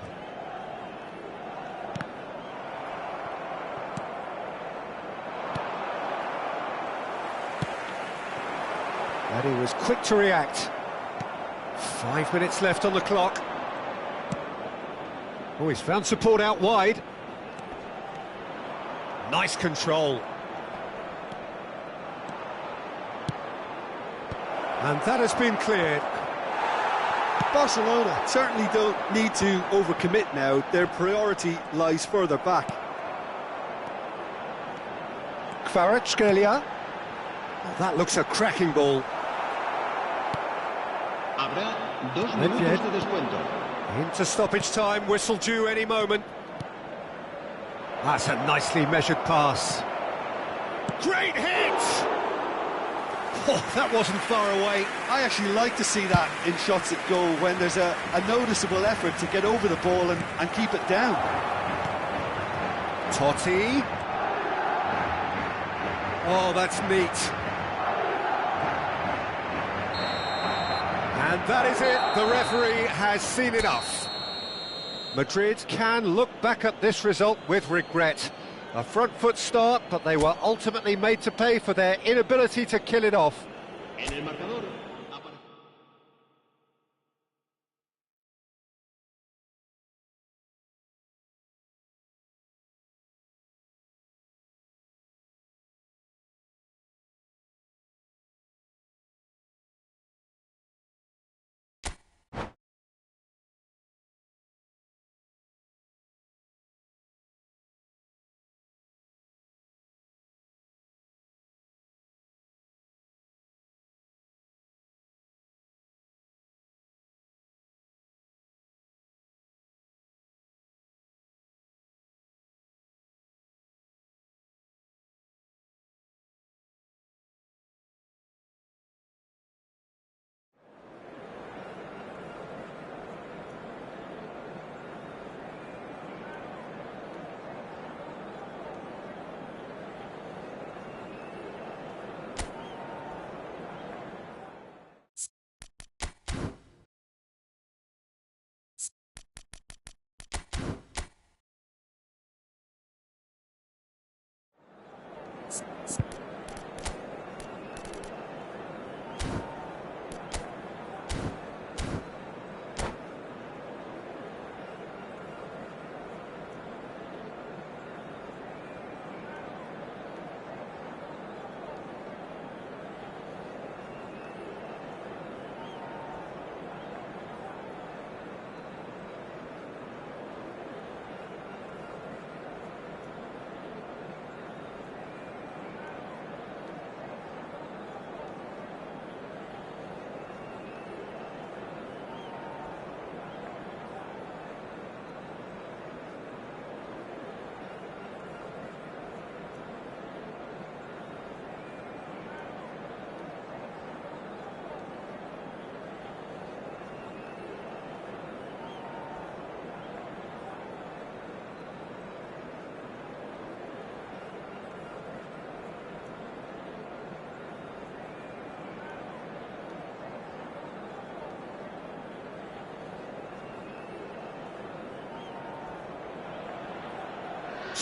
And he was quick to react. 5 minutes left on the clock. Oh, he's found support out wide. Nice control. And that has been cleared. Barcelona certainly don't need to overcommit now. Their priority lies further back. Kvaratskhelia. Oh, that looks a cracking ball. Habrá 2 minutos de descuento. Into stoppage time, whistle due any moment. That's a nicely measured pass. Great hit! Oh, that wasn't far away. I actually like to see that in shots at goal when there's a noticeable effort to get over the ball and keep it down. Totti. Oh, that's neat. And that is it. The referee has seen enough. Madrid can look back at this result with regret. A front foot start, but they were ultimately made to pay for their inability to kill it off. En el marcador.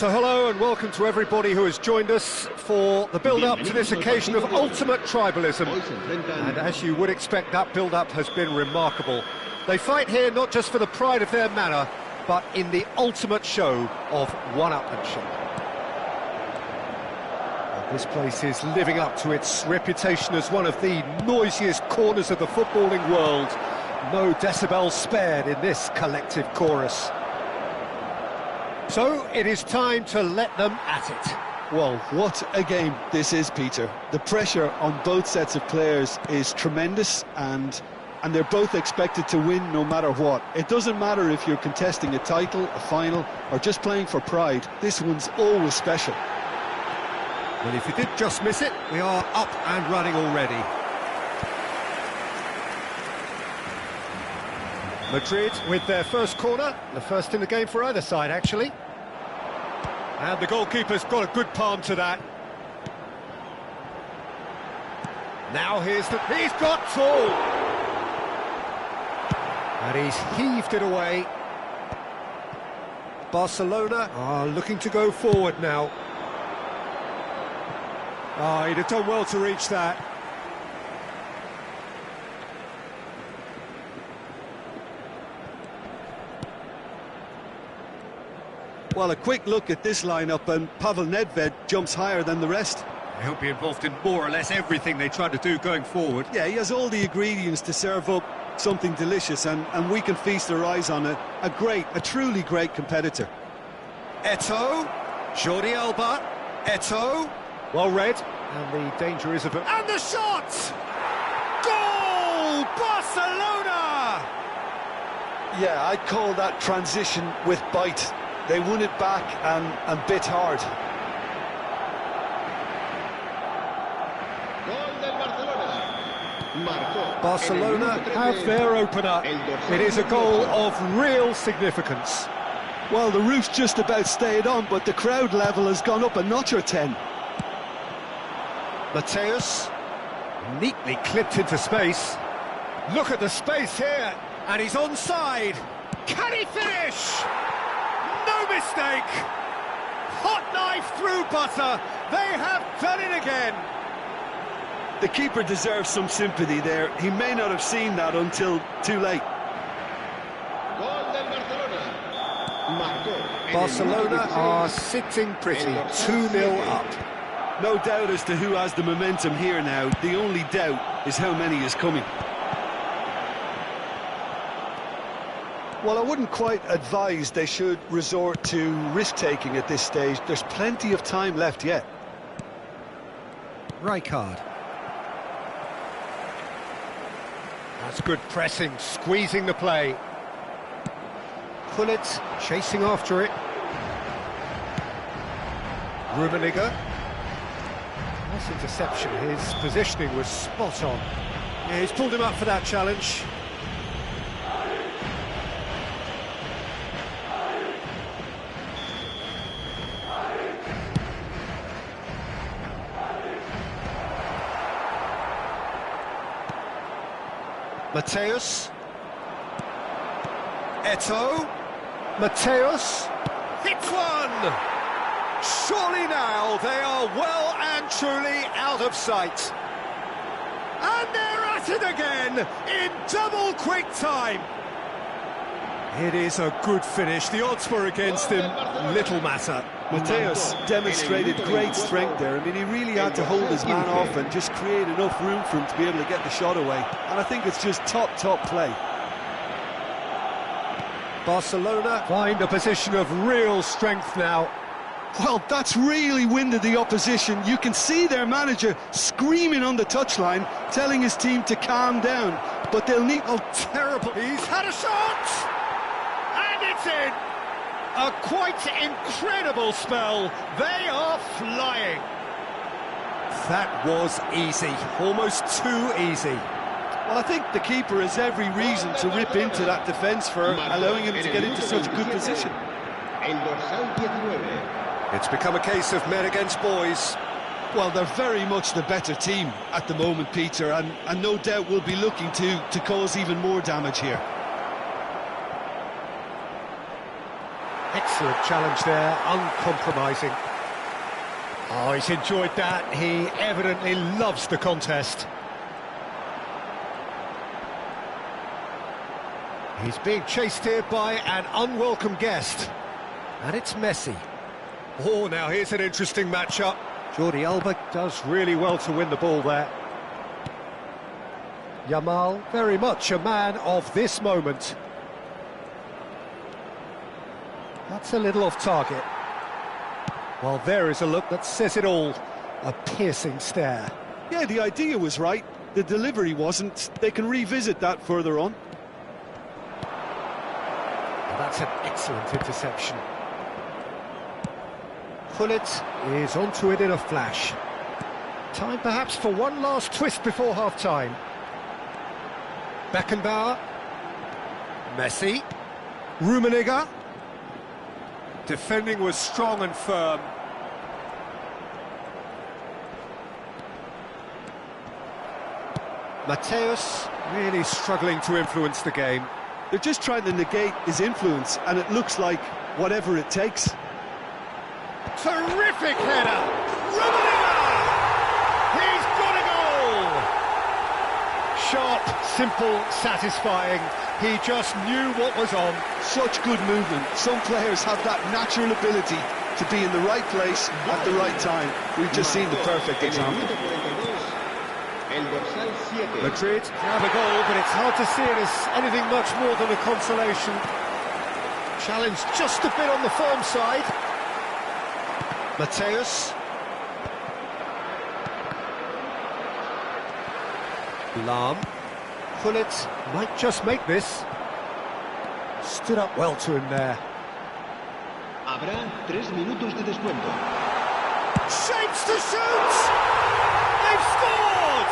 So hello and welcome to everybody who has joined us for the build-up to this occasion of ultimate tribalism. And as you would expect, that build-up has been remarkable. They fight here not just for the pride of their manor, but in the ultimate show of one-upmanship. And this place is living up to its reputation as one of the noisiest corners of the footballing world. No decibels spared in this collective chorus. So, it is time to let them at it. Well, what a game this is, Peter. The pressure on both sets of players is tremendous, and they're both expected to win no matter what. It doesn't matter if you're contesting a title, a final, or just playing for pride. This one's always special. Well, if you did just miss it, we are up and running already. Madrid with their first corner, the first in the game for either side, actually. And the goalkeeper's got a good palm to that. Now he's got full! And he's heaved it away. Barcelona are looking to go forward now. Oh, he'd have done well to reach that. Well, a quick look at this lineup, and Pavel Nedved jumps higher than the rest. He'll be involved in more or less everything they try to do going forward. Yeah, he has all the ingredients to serve up something delicious, and we can feast our eyes on a truly great competitor. Eto'o, Jordi Alba, Eto'o, well read, and the danger is of it. And the shot! Goal! Barcelona! Yeah, I'd call that transition with bite. They won it back and bit hard. Barcelona have their opener. It is a goal of real significance. Well, the roof's just about stayed on, but the crowd level has gone up a notch or 10. Mateus, neatly clipped into space. Look at the space here, and he's onside. Can he finish? No mistake! Hot knife through butter. They have done it again. The keeper deserves some sympathy there. He may not have seen that until too late. Barcelona are sitting pretty, 2-0 up. No doubt as to who has the momentum here now. The only doubt is how many is coming. Well, I wouldn't quite advise they should resort to risk-taking at this stage. There's plenty of time left yet. Rijkaard. That's good pressing, squeezing the play. Gullit chasing after it. Rummenigge. Nice interception. His positioning was spot on. Yeah, he's pulled him up for that challenge. Mateus. Eto'o. Mateus. Hits one! Surely now they are well and truly out of sight. And they're at it again in double quick time. It is a good finish. The odds were against him. Little matter. Mateus demonstrated great strength there. I mean, he really had to hold his man off and just create enough room for him to be able to get the shot away. And I think it's just top play. Barcelona find a position of real strength now. Well, that's really winded the opposition. You can see their manager screaming on the touchline, telling his team to calm down. But they'll need... Oh, terrible. He's had a shot! And it's in! A quite incredible spell. They are flying. That was easy. Almost too easy. Well, I think the keeper has every reason to rip into that defence for allowing him to get into such a good position. It's become a case of men against boys. Well, they're very much the better team at the moment, Peter, and no doubt will be looking to cause even more damage here. Excellent challenge there, uncompromising. Oh, he's enjoyed that. He evidently loves the contest. He's being chased here by an unwelcome guest. And it's Messi. Oh, now here's an interesting matchup. Jordi Alba does really well to win the ball there. Yamal, very much a man of this moment. That's a little off target. Well, there is a look that says it all. A piercing stare. Yeah, the idea was right. The delivery wasn't. They can revisit that further on. Well, that's an excellent interception. Gullit is onto it in a flash. Time perhaps for one last twist before half-time. Beckenbauer. Messi. Rummenigge. Defending was strong and firm. Mateus really struggling to influence the game. They're just trying to negate his influence, and it looks like whatever it takes. Terrific header! Rummenigge! He's got a goal! Sharp, simple, satisfying. He just knew what was on. Such good movement. Some players have that natural ability to be in the right place at the right time. We've just seen the perfect example. Madrid have a goal, but it's hard to see it as anything much more than a consolation. Challenge just a bit on the firm side. Mateus. Lahm. Gullit might just make this. Stood up well to him there. Habrá 3 minutos de descuento. Shapes to shoot! They've scored!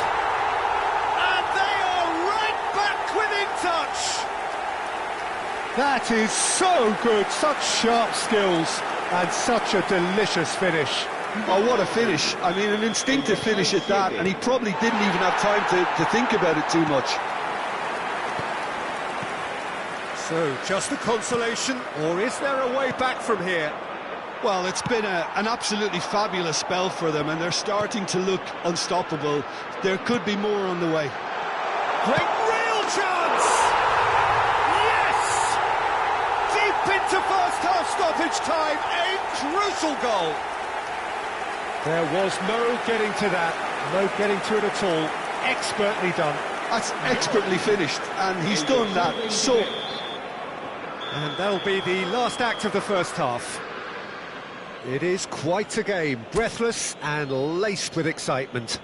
And they are right back within touch! That is so good, such sharp skills, and such a delicious finish. Oh, what a finish. I mean, an instinctive finish at that, and he probably didn't even have time to think about it too much. So, just a consolation, or is there a way back from here? Well, it's been an absolutely fabulous spell for them, and they're starting to look unstoppable. There could be more on the way. Great real chance! Yes! Deep into first half stoppage time, a crucial goal. There was no getting to that, no getting to it at all. Expertly done. That's expertly finished, and he's done that so... And that'll be the last act of the first half. It is quite a game, breathless and laced with excitement.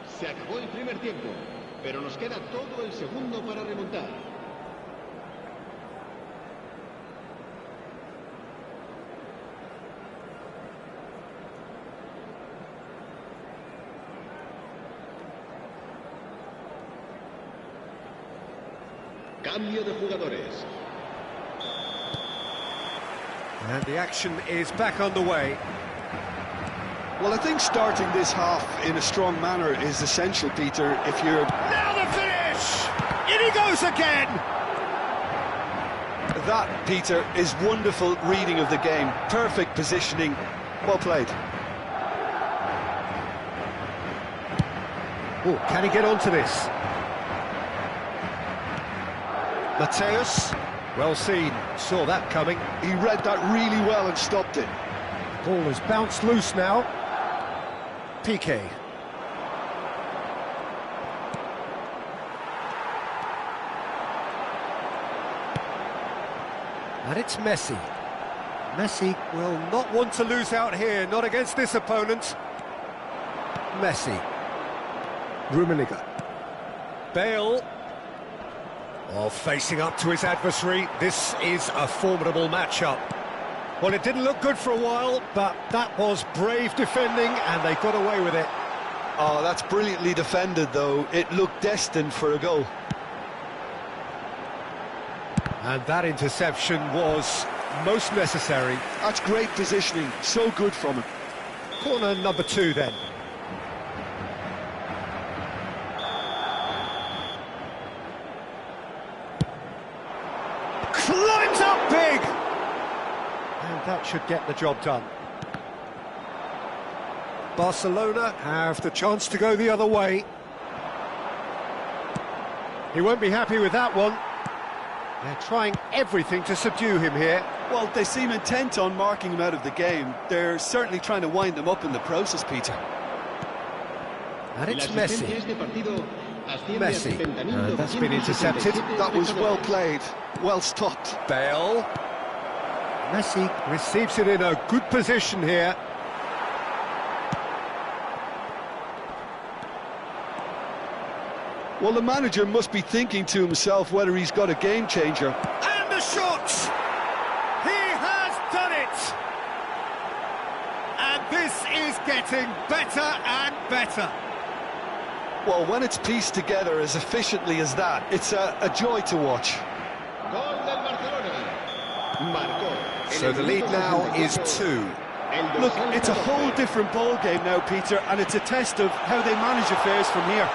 Se acabó el primer tiempo, pero nos queda todo el segundo para remontar. Cambio de jugadores. And the action is back underway. Well, I think starting this half in a strong manner is essential, Peter, if you're... Now the finish! In he goes again! That, Peter, is wonderful reading of the game. Perfect positioning. Well played. Oh, can he get onto this? Mateus, well seen, saw that coming. He read that really well and stopped it. Ball has bounced loose now. Piqué. And it's Messi. Messi will not want to lose out here, not against this opponent. Messi. Rummenigge. Bale. Oh, facing up to his adversary, this is a formidable matchup. Well, it didn't look good for a while, but that was brave defending, and they got away with it. Oh, that's brilliantly defended, though. It looked destined for a goal. And that interception was most necessary. That's great positioning, so good from him. Corner number 2 then. climbs up big! And that should get the job done. Barcelona have the chance to go the other way. He won't be happy with that one. They're trying everything to subdue him here. Well, they seem intent on marking him out of the game. They're certainly trying to wind him up in the process, Peter. And it's Messi. Messi. And that's been intercepted. That was well played, well stopped. Bale. Messi receives it in a good position here. Well, the manager must be thinking to himself whether he's got a game changer. And the shot! He has done it! And this is getting better and better. Well, when it's pieced together as efficiently as that, it's a joy to watch. So the lead now is 2. Look, it's a whole different ball game now, Peter, and it's a test of how they manage affairs from here.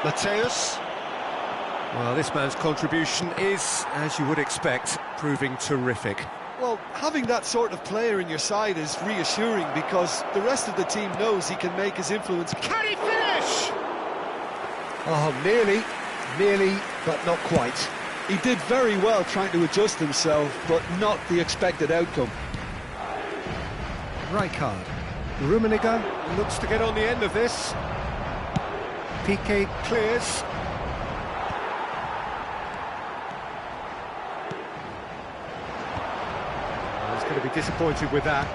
Mateus. Well, this man's contribution is, as you would expect, proving terrific. Well, having that sort of player in your side is reassuring because the rest of the team knows he can make his influence. Can he finish? Oh, nearly, but not quite. He did very well trying to adjust himself, but not the expected outcome. Rijkaard. Rummenigge looks to get on the end of this. Piqué clears. He's going to be disappointed with that.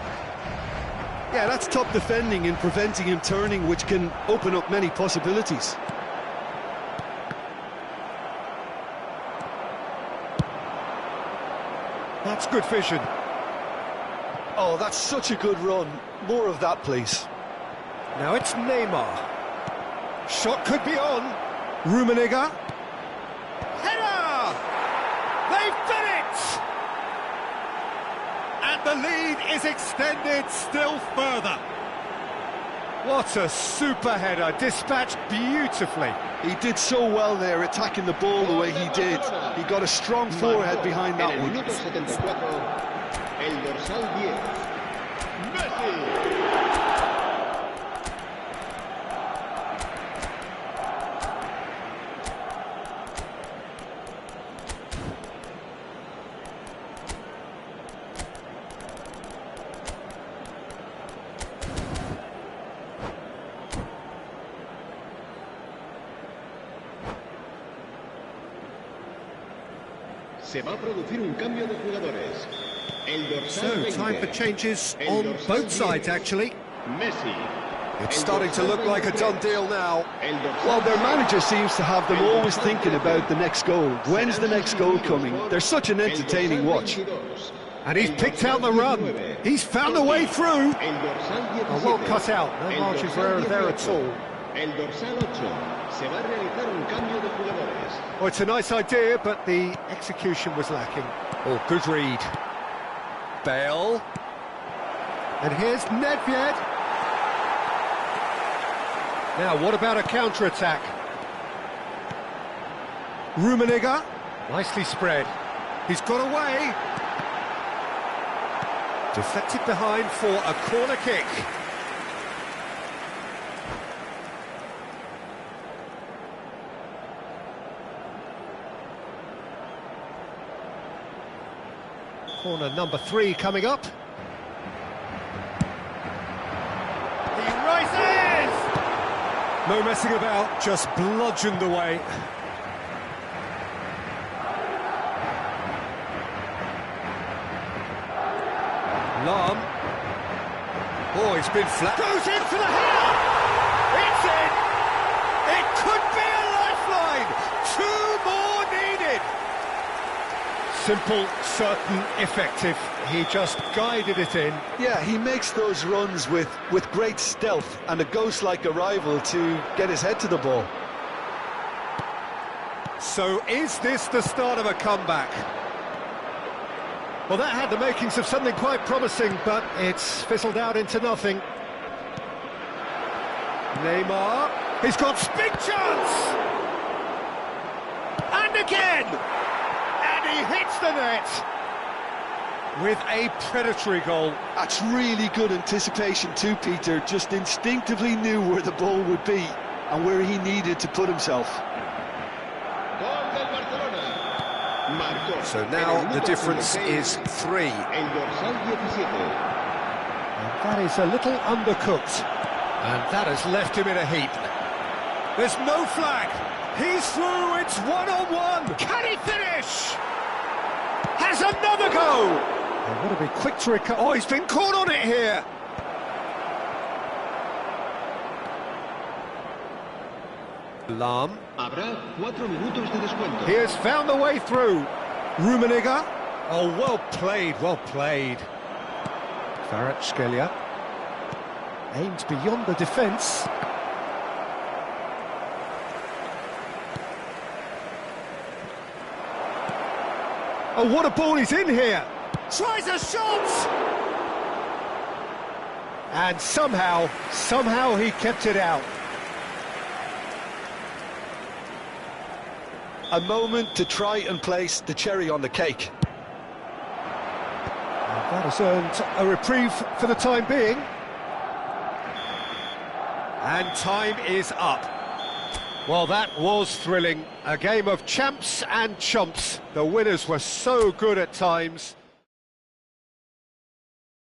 Yeah, that's top defending and preventing him turning, which can open up many possibilities. That's good vision. Oh, that's such a good run. More of that, please. Now it's Neymar. Shot could be on. Rummenigge. Header! They've done it! And the lead is extended still further. What a super header, dispatched beautifully. He did so well there, attacking the ball the way he did. He got a strong forehead behind that one. El dorsal 10, Messi. Se va a producir un cambio de jugadores. So, time for changes on both sides, actually. Messi. It's starting to look like a done deal now. Well, their manager seems to have them always thinking about the next goal. When's the next goal coming? They're such an entertaining watch. And he's picked out the run. He's found a way through. Oh, well cut out. No margin for error there at all. El dorsal 8 se va a realizar un cambio de jugadores. Oh, it's a nice idea, but the execution was lacking. Oh, good read. Bale. And here's Nedved. Now, what about a counter-attack? Rummenigge. Nicely spread. He's got away. Deflected behind for a corner kick. Corner number 3 coming up. He rises! No messing about, just bludgeoned away. Lahm. Oh, he's been flat. Goes in for the header! It's in! It could be a lifeline! 2 more needed! Simple, certain, effective. He just guided it in. Yeah, he makes those runs with great stealth and a ghost-like arrival to get his head to the ball. So is this the start of a comeback? Well, that had the makings of something quite promising, but it's fizzled out into nothing. Neymar, he's got big chance! And again! he hits the net with a predatory goal. That's really good anticipation too, Peter. Just instinctively knew where the ball would be and where he needed to put himself. So now the difference is 3. And that is a little undercooked. And that has left him in a heap. There's no flag. He's through, it's one-on-one. Can he finish? Has another go. Oh, what a bit quick to recover. Oh, he's been caught on it here. Lahm. He has found the way through. Rummenigge. Oh, well played, well played. Kvaratskhelia. Aimed beyond the defence. Oh, what a ball he's in here! Tries a shot! And somehow he kept it out. A moment to try and place the cherry on the cake. And that has earned a reprieve for the time being. And time is up. Well, that was thrilling. A game of champs and chumps. The winners were so good at times.